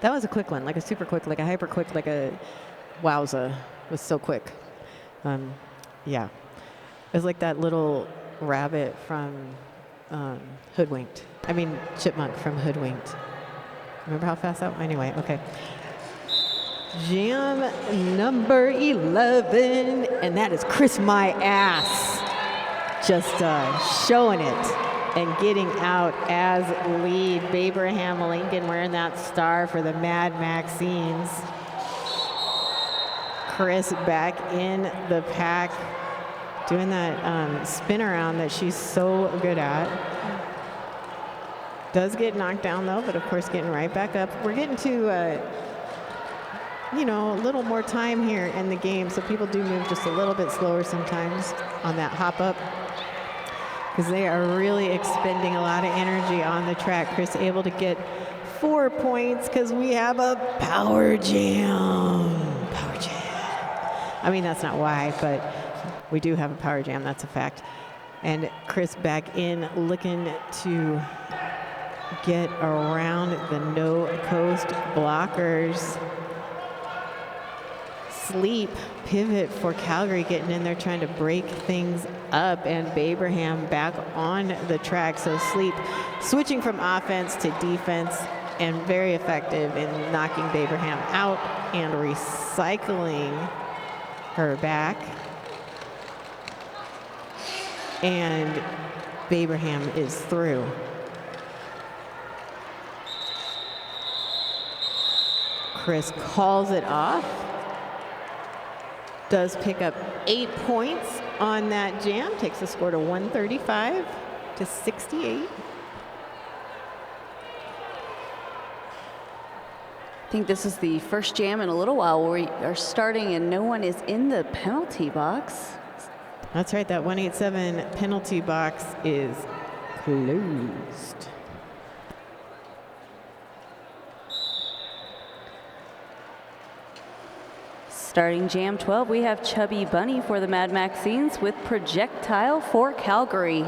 That was a quick one, like a super quick, like a hyper quick, like a wowza. It was so quick. Yeah. It was like that little rabbit from Hoodwinked. I mean, chipmunk from Hoodwinked. Remember how fast that? Anyway, okay. Jam number 11, and that is Chris My Ass. Just showing it and getting out as lead. Abraham Lincoln wearing that star for the Mad Maxines. Chris back in the pack, doing that spin around that she's so good at. Does get knocked down though, but of course getting right back up. We're getting to you know, a little more time here in the game, so people do move just a little bit slower sometimes on that hop up, because they are really expending a lot of energy on the track. Chris able to get 4 points because we have a power jam. Power jam. I mean, that's not why, but we do have a power jam. That's a fact. And Chris back in looking to get around the No Coast blockers. Sleep pivot for Calgary getting in there trying to break things up, and Abraham back on the track. So Sleep switching from offense to defense and very effective in knocking Abraham out and recycling her back. And Abraham is through. Chris calls it off. Does pick up 8 points on that jam, takes the score to 135 to 68. I think this is the first jam in a little while where we are starting and no one is in the penalty box. That's right, that 187 penalty box is closed. Starting jam 12, we have Chubby Bunny for the Mad Maxines with Projectile for Calgary.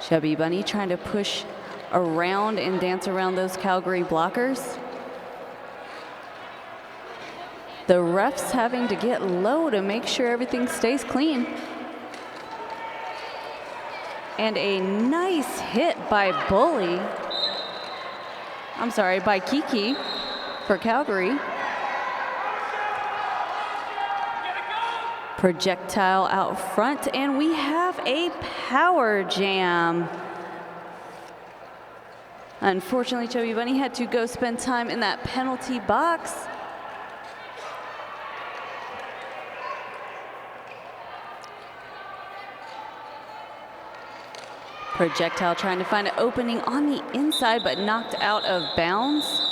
Chubby Bunny trying to push around and dance around those Calgary blockers. The refs having to get low to make sure everything stays clean. And a nice hit by by Kiki for Calgary. Projectile out front, and we have a power jam. Unfortunately, Chubby Bunny had to go spend time in that penalty box. Projectile trying to find an opening on the inside, but knocked out of bounds.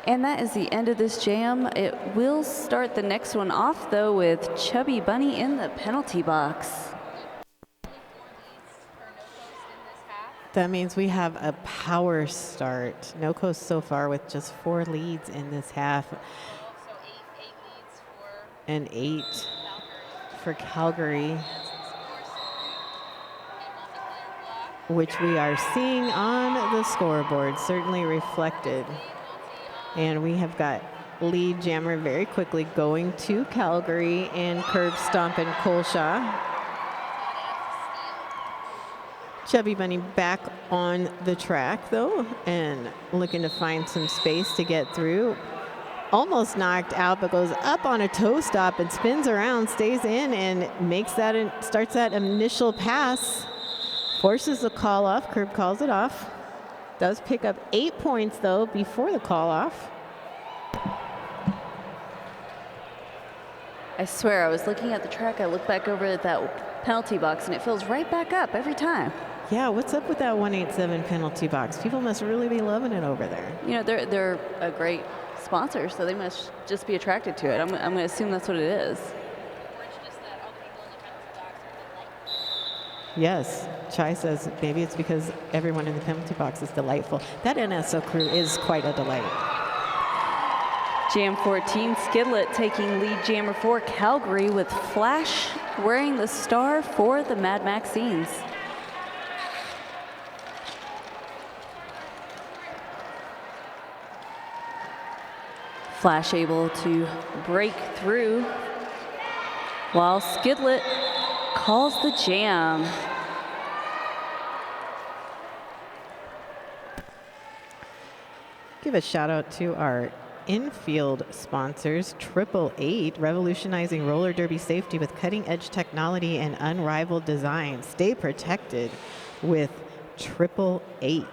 And that is the end of this jam. It will start the next one off, though, with Chubby Bunny in the penalty box. That means we have a power start. No Coast so far with just 4 leads in this half. And 8 for Calgary, which we are seeing on the scoreboard, certainly reflected. And we have got lead jammer very quickly going to Calgary and curb stomp and Colshaw. Chubby Bunny back on the track, though, and looking to find some space to get through. Almost knocked out, but goes up on a toe stop and spins around, stays in, and makes that, starts that initial pass. Forces the call off. Curb calls it off. Does pick up 8 points, though, before the call off. I swear, I was looking at the track, I looked back over at that penalty box, and it fills right back up every time. Yeah, what's up with that 187 penalty box? People must really be loving it over there. You know, they're a great sponsor, so they must just be attracted to it. I'm going to assume that's what it is. Yes, Chai says maybe it's because everyone in the penalty box is delightful. That NSO crew is quite a delight. Jam 14, Skidlet taking lead jammer for Calgary with Flash wearing the star for the Mad Maxines. Flash able to break through while Skidlet calls the jam. Give a shout out to our infield sponsors, 888, revolutionizing roller derby safety with cutting edge technology and unrivaled design. Stay protected with 888.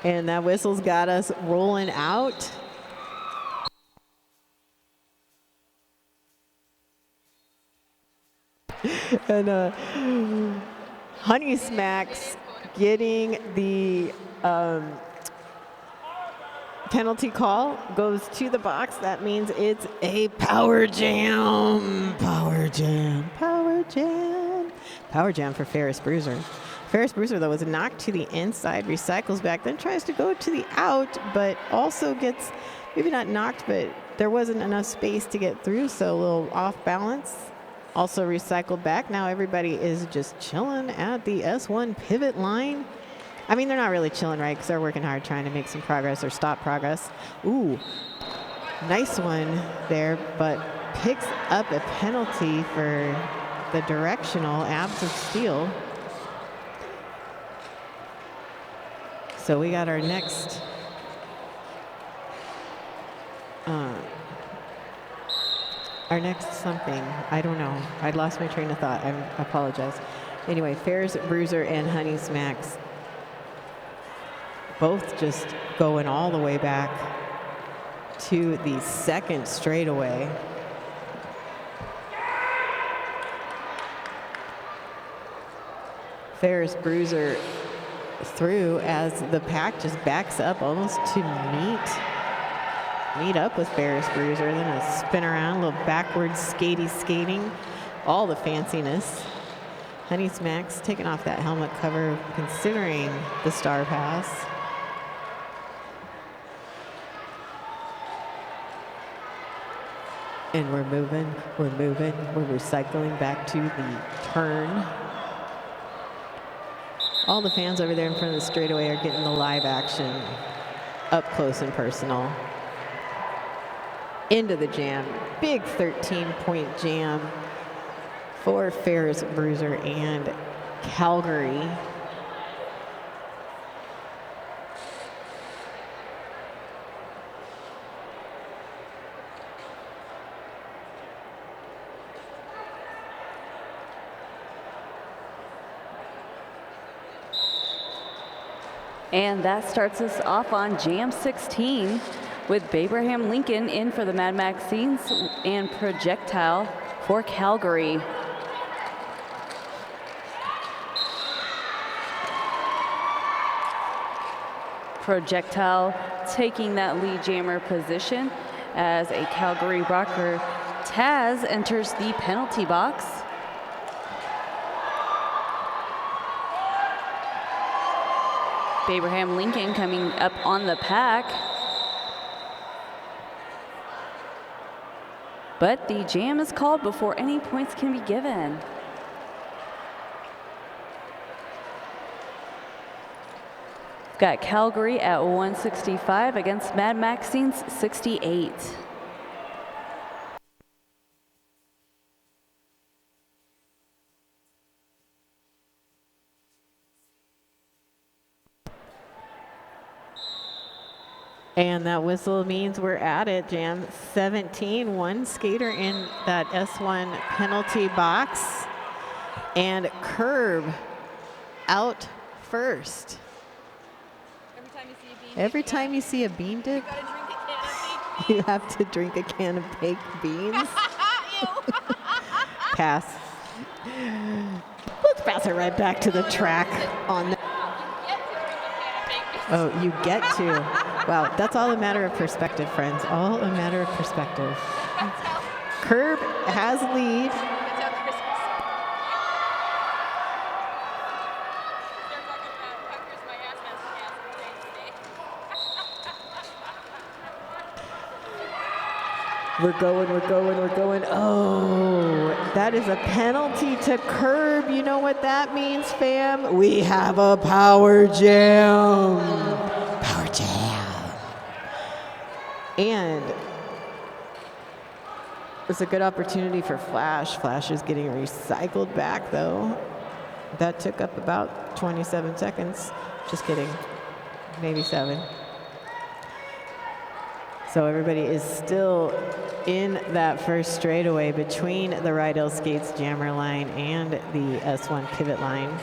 And that whistle's got us rolling out. And Honey Smacks getting the penalty call, goes to the box. That means it's a power jam. Power jam. Power jam. Power jam for Ferris Bruiser. Ferris Bruiser, though, was knocked to the inside, recycles back, then tries to go to the out, but also gets, maybe not knocked, but there wasn't enough space to get through, so a little off balance. Also recycled back. Now everybody is just chilling at the S1 pivot line. I mean, they're not really chilling, right? Because they're working hard trying to make some progress or stop progress. Ooh, nice one there, but picks up a penalty for the directional abs of steel. So we got our next something. I don't know. I lost my train of thought. I apologize. Anyway, Ferris Bruiser and Honey Smacks both just going all the way back to the second straightaway. Ferris Bruiser through as the pack just backs up almost to meet up with Ferris Bruiser, then a spin around, a little backwards skating, all the fanciness. Honey Smacks taking off that helmet cover, considering the star pass. And we're moving, we're recycling back to the turn. All the fans over there in front of the straightaway are getting the live action up close and personal. Into the jam. Big 13-point jam for Ferris Bruiser and Calgary. And that starts us off on Jam 16 with Abraham Lincoln in for the Mad Maxines and Projectile for Calgary. Projectile taking that lead jammer position as a Calgary rocker. Taz enters the penalty box. Abraham Lincoln coming up on the pack. But the jam is called before any points can be given. We've got Calgary at 165 against Mad Maxine's 68. And that whistle means we're at it, Jam. 17, one skater in that S1 penalty box. And Curb out first. Every time you see a bean dip, you have to drink a can of baked beans. Pass. Let's pass it right back to the track on that. Oh, you get to. Wow, that's all a matter of perspective, friends. All a matter of perspective. Curb has lead. We're going. Oh, that is a penalty to Curb. You know what that means, fam? We have a power jam. Power jam. And it's a good opportunity for Flash. Flash is getting recycled back, though. That took up about 27 seconds. Just kidding. Maybe 7. So everybody is still in that first straightaway between the Rydell Skates jammer line and the S1 pivot line.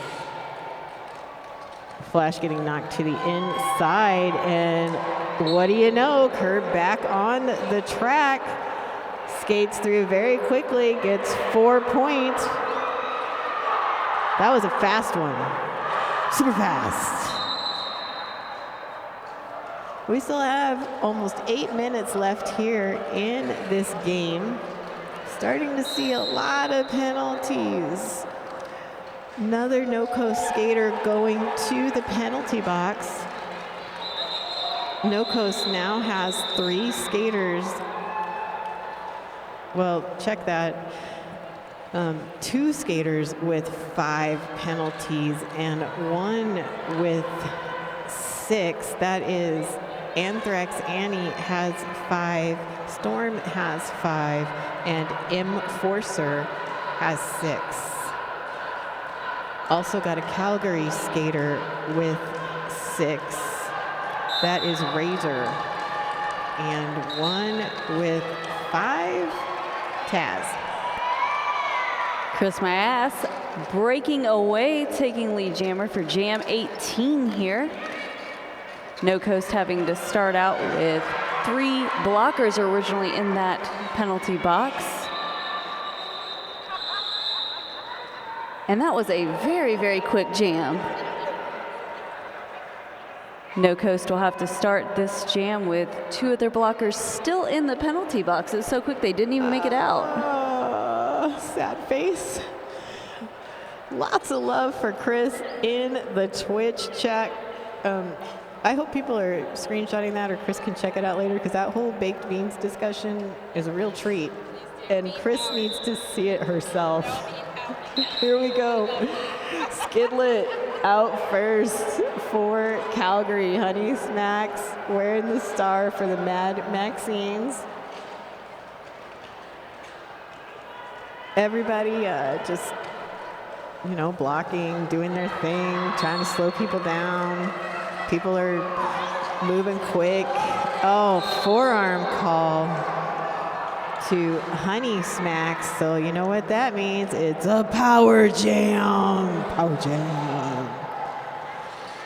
Flash getting knocked to the inside, and what do you know? Curb back on the track. Skates through very quickly, gets 4 points. That was a fast one. Super fast. We still have almost 8 minutes left here in this game. Starting to see a lot of penalties. Another No Coast skater going to the penalty box. No Coast now has 3 skaters. Well, check that. 2 skaters with 5 penalties and 1 with 6. That is Anthrax Annie has 5, Storm has 5, and Enforcer has 6. Also got a Calgary skater with 6. That is Razor. And 1 with 5, Taz. Chris My Ass breaking away, taking lead jammer for Jam 18 here. No Coast having to start out with 3 blockers originally in that penalty box. And that was a very, very quick jam. No Coast will have to start this jam with 2 of their blockers still in the penalty box. It was so quick they didn't even make it out. Sad face. Lots of love for Chris in the Twitch chat. I hope people are screenshotting that, or Chris can check it out later, because that whole baked beans discussion is a real treat. And Chris needs to see it herself. Here we go. Skidlet out first for Calgary. Honey Smacks wearing the star for the Mad Maxines. Everybody just, blocking, doing their thing, trying to slow people down. People are moving quick. Oh, forearm call to Honey Smacks. So you know what that means? It's a power jam. Power jam.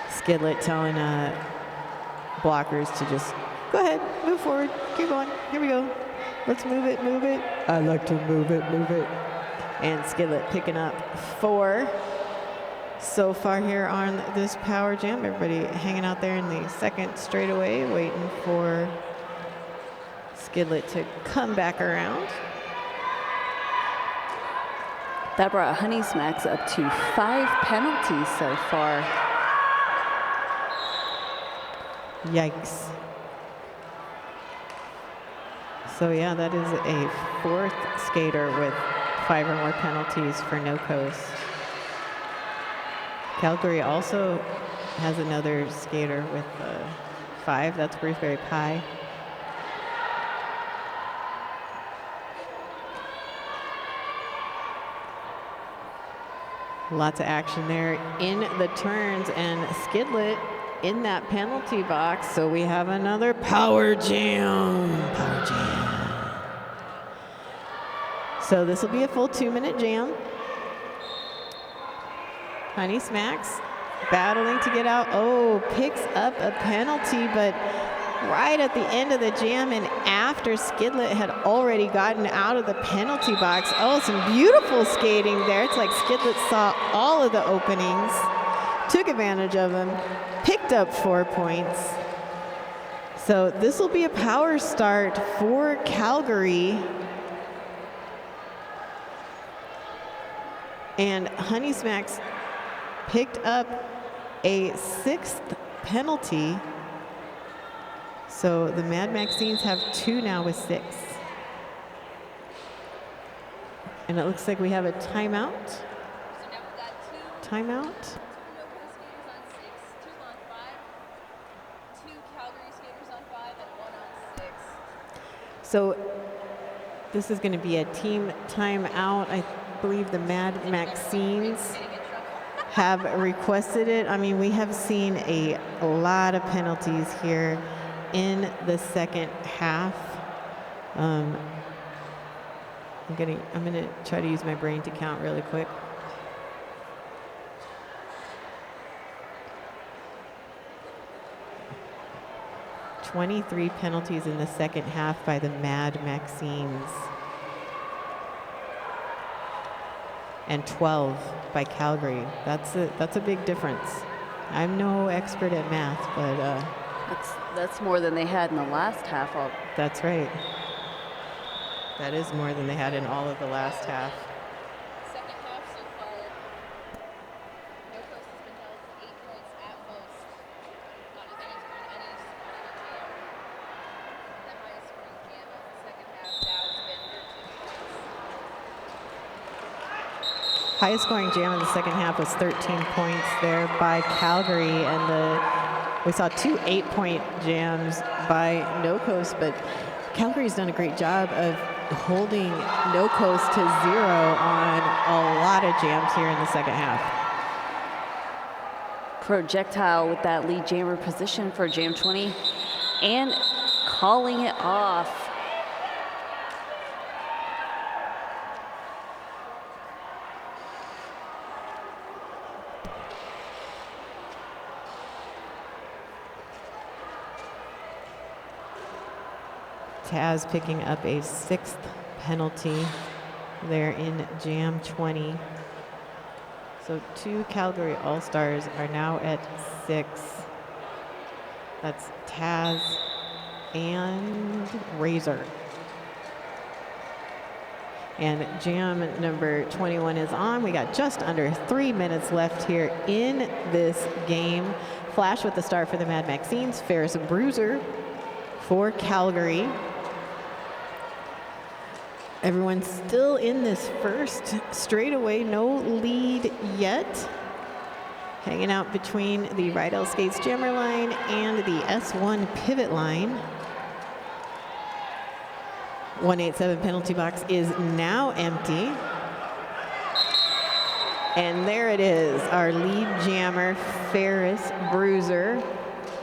Skidlet telling blockers to just go ahead, move forward, keep going. Here we go. Let's move it, move it. I like to move it, move it. And Skidlet picking up 4. So far here on this power jam. Everybody hanging out there in the second straightaway, waiting for Skidlet to come back around. That brought Honey Smacks up to 5 penalties so far. Yikes. So yeah, that is a 4th skater with 5 or more penalties for No Coast. Calgary also has another skater with 5. That's Bruceberry Pie. Lots of action there in the turns, and Skidlet in that penalty box. So we have another power jam. Power jam. So this will be a full 2-minute jam. Honey Smacks battling to get out. Oh, picks up a penalty, but right at the end of the jam and after Skidlet had already gotten out of the penalty box. Oh, some beautiful skating there. It's like Skidlet saw all of the openings, took advantage of them, picked up 4 points. So this will be a power start for Calgary. And Honey Smacks picked up a 6th penalty. So the Mad Maxines have 2 now with 6. And it looks like we have a timeout. Timeout. So this is going to be a team timeout. I believe the Mad Maxines have requested it. I mean, we have seen a lot of penalties here in the second half. I'm gonna try to use my brain to count really quick. "23 penalties in the second half by the Mad Maxines. And 12 by Calgary. That's a big difference. I'm no expert at math, but that's more than they had in the last half. That's right. That is more than they had in all of the last half. Second half so far, No Coast has been held to 8 points at most. Not as any jam. The highest scoring jam of the second half now has been 13 points. Highest scoring jam in the second half was 13 points there by Calgary, and we saw 2 8-point jams by No Coast, but Calgary's done a great job of holding No Coast to 0 on a lot of jams here in the second half. Projectile with that lead jammer position for Jam 20 and calling it off. Taz picking up a 6th penalty there in Jam 20. So 2 Calgary All-Stars are now at 6. That's Taz and Razor. And jam number 21 is on. We got just under 3 minutes left here in this game. Flash with the start for the Mad Maxines. Ferris Bruiser for Calgary. Everyone's still in this first straightaway, no lead yet. Hanging out between the Rydell Skates jammer line and the S1 pivot line. 187 penalty box is now empty. And there it is, our lead jammer, Ferris Bruiser.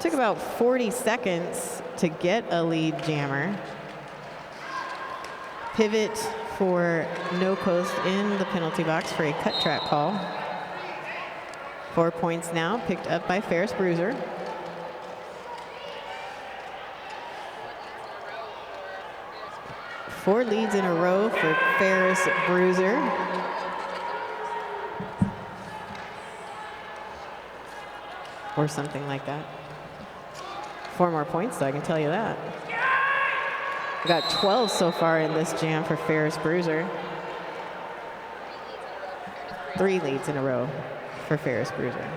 Took about 40 seconds to get a lead jammer. Pivot for No Coast in the penalty box for a cut track call. 4 points now picked up by Ferris Bruiser. Four leads in a row for Ferris Bruiser. Or something like that. 4 more points, so I can tell you that. We got 12 so far in this jam for Ferris Bruiser. 3 leads in a row for Ferris Bruiser.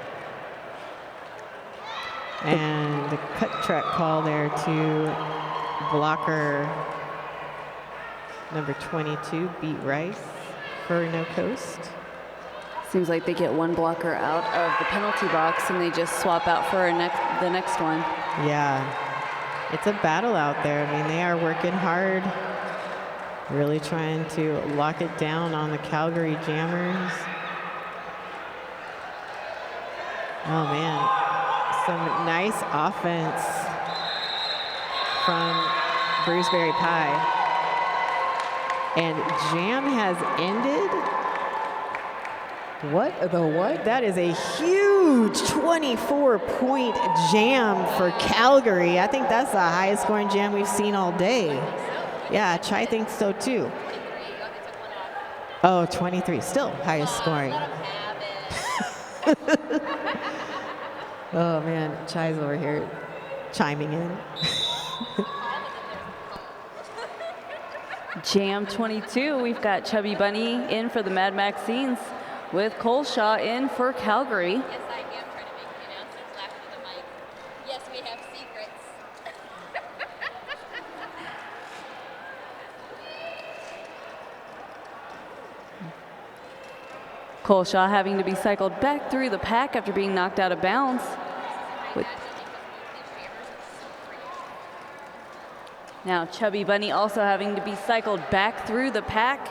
And the cut track call there to blocker number 22, Beat Rice for No Coast. Seems like they get one blocker out of the penalty box and they just swap out for the next one. Yeah, it's a battle out there. I mean, they are working hard, really trying to lock it down on the Calgary Jammers. Oh man, some nice offense from Bruceberry Pie. And Jam has ended. What the what? That is a huge 24-point jam for Calgary. I think that's the highest scoring jam we've seen all day. Yeah, Chai thinks so too. Oh, 23, still highest scoring. Oh man, Chai's over here chiming in. Jam 22, we've got Chubby Bunny in for the Mad Maxines with Coleshaw in for Calgary. Yes, I am trying to make the announcers laugh into the mic. Yes, we have secrets. Coleshaw having to be cycled back through the pack after being knocked out of bounds. Now Chubby Bunny also having to be cycled back through the pack.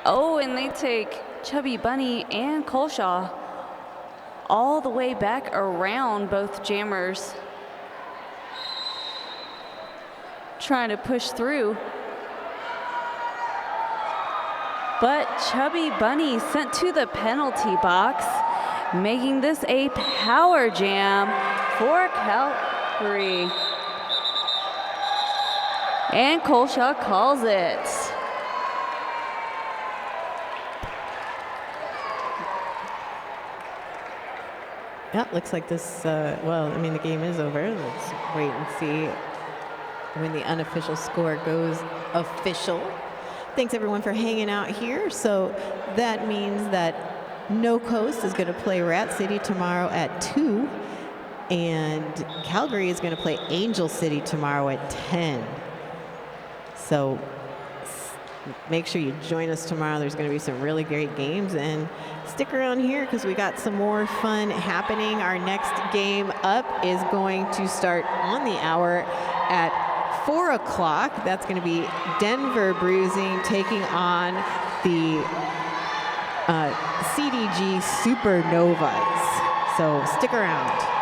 Oh, and they take Chubby Bunny and Coleshaw all the way back around both jammers, trying to push through. But Chubby Bunny sent to the penalty box, making this a power jam for Calgary. And Coleshaw calls it. Yeah, looks like this, well, I mean, the game is over. Let's wait and see when the unofficial score goes official. Thanks everyone for hanging out here. So that means that No Coast is going to play Rat City tomorrow at 2, and Calgary is going to play Angel City tomorrow at 10. So make sure you join us tomorrow. There's going to be some really great games, and stick around here because we got some more fun happening. Our next game up is going to start on the hour at 4 o'clock. That's going to be Denver Bruising taking on the CDG Supernovas. So stick around.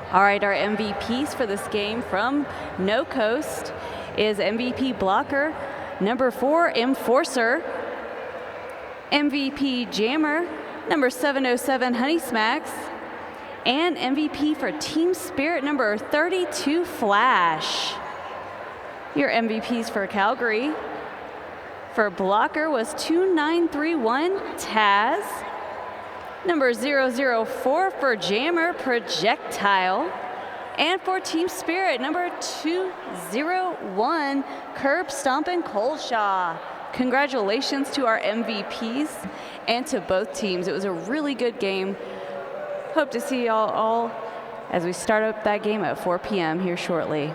All right, our MVPs for this game from No Coast is MVP Blocker, number 4 Enforcer, MVP Jammer, number 707 Honey Smacks, and MVP for Team Spirit, number 32 Flash. Your MVPs for Calgary for Blocker was 2931 Taz, number 004 for Jammer, Projectile, and for Team Spirit, number 201, Curb Stompin' Coleshaw. Congratulations to our MVPs and to both teams. It was a really good game. Hope to see y'all all as we start up that game at 4 p.m. here shortly.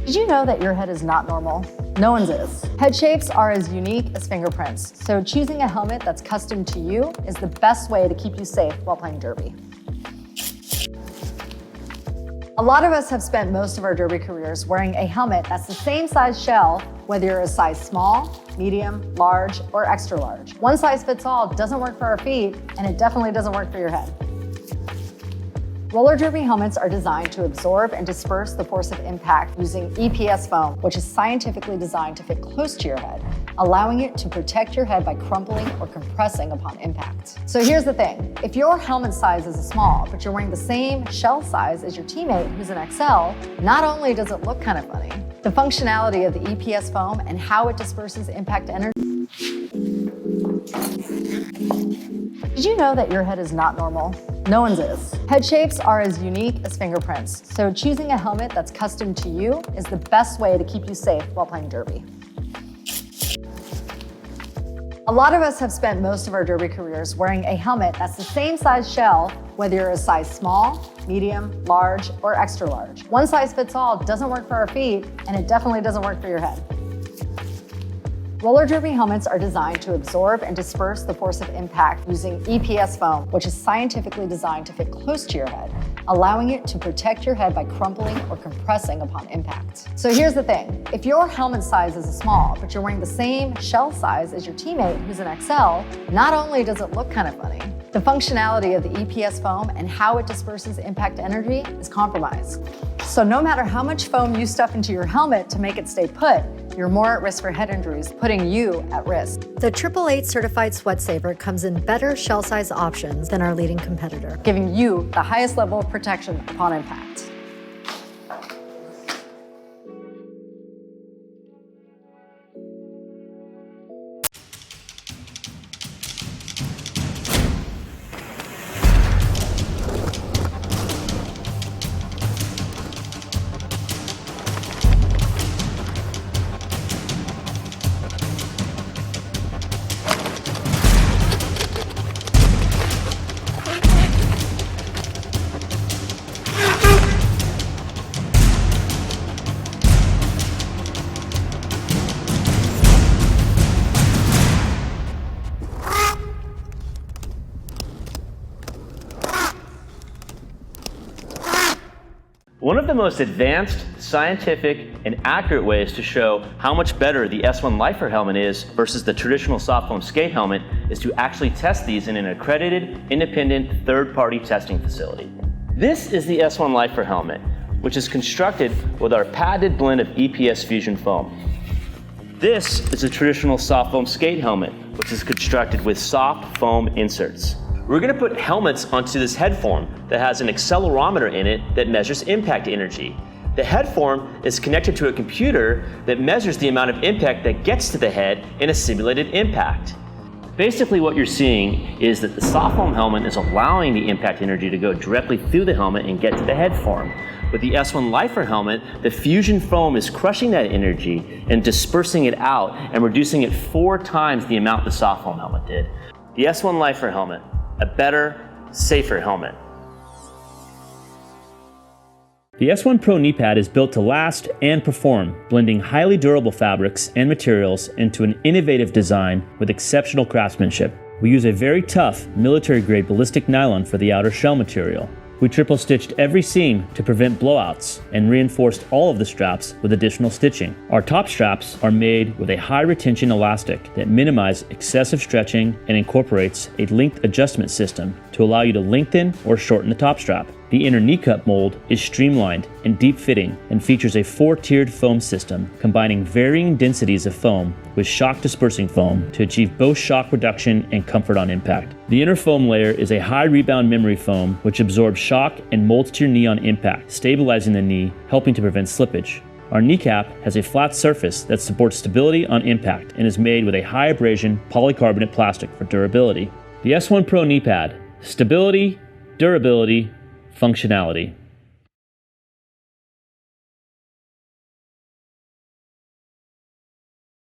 Did you know that your head is not normal? No one's is. Head shapes are as unique as fingerprints, so choosing a helmet that's custom to you is the best way to keep you safe while playing derby. A lot of us have spent most of our derby careers wearing a helmet that's the same size shell, whether you're a size small, medium, large, or extra large. One size fits all doesn't work for our feet, and it definitely doesn't work for your head. Roller derby helmets are designed to absorb and disperse the force of impact using EPS foam, which is scientifically designed to fit close to your head, allowing it to protect your head by crumpling or compressing upon impact. So here's the thing. If your helmet size is a small, but you're wearing the same shell size as your teammate who's an XL, not only does it look kind of funny, the functionality of the EPS foam and how it disperses impact energy. Did you know that your head is not normal? No one's is. Head shapes are as unique as fingerprints, so choosing a helmet that's custom to you is the best way to keep you safe while playing derby. A lot of us have spent most of our derby careers wearing a helmet that's the same size shell, whether you're a size small, medium, large, or extra large. One size fits all doesn't work for our feet, and it definitely doesn't work for your head. Roller derby helmets are designed to absorb and disperse the force of impact using EPS foam, which is scientifically designed to fit close to your head, allowing it to protect your head by crumpling or compressing upon impact. So here's the thing. If your helmet size is a small, but you're wearing the same shell size as your teammate who's an XL, not only does it look kind of funny, the functionality of the EPS foam and how it disperses impact energy is compromised. So no matter how much foam you stuff into your helmet to make it stay put, you're more at risk for head injuries, putting you at risk. The 888 certified Sweat Saver comes in better shell size options than our leading competitor, Giving you the highest level of protection upon impact. One of the most advanced, scientific, and accurate ways to show how much better the S1 Lifer helmet is versus the traditional soft foam skate helmet is to actually test these in an accredited, independent, third-party testing facility. This is the S1 Lifer helmet, which is constructed with our patented blend of EPS fusion foam. This is a traditional soft foam skate helmet, which is constructed with soft foam inserts. We're going to put helmets onto this head form that has an accelerometer in it that measures impact energy. The head form is connected to a computer that measures the amount of impact that gets to the head in a simulated impact. Basically what you're seeing is that the soft foam helmet is allowing the impact energy to go directly through the helmet and get to the head form. With the S1 Lifer helmet, the fusion foam is crushing that energy and dispersing it out and reducing it 4 times the amount the soft foam helmet did. The S1 Lifer helmet, a better, safer helmet. The S1 Pro knee pad is built to last and perform, blending highly durable fabrics and materials into an innovative design with exceptional craftsmanship. We use a very tough, military-grade ballistic nylon for the outer shell material. We triple stitched every seam to prevent blowouts and reinforced all of the straps with additional stitching. Our top straps are made with a high retention elastic that minimizes excessive stretching and incorporates a length adjustment system to allow you to lengthen or shorten the top strap. The inner knee cup mold is streamlined and deep fitting and features a 4-tiered foam system combining varying densities of foam with shock dispersing foam to achieve both shock reduction and comfort on impact. The inner foam layer is a high rebound memory foam which absorbs shock and molds to your knee on impact, stabilizing the knee, helping to prevent slippage. Our kneecap has a flat surface that supports stability on impact and is made with a high abrasion polycarbonate plastic for durability. The S1 Pro knee pad: stability, durability, functionality.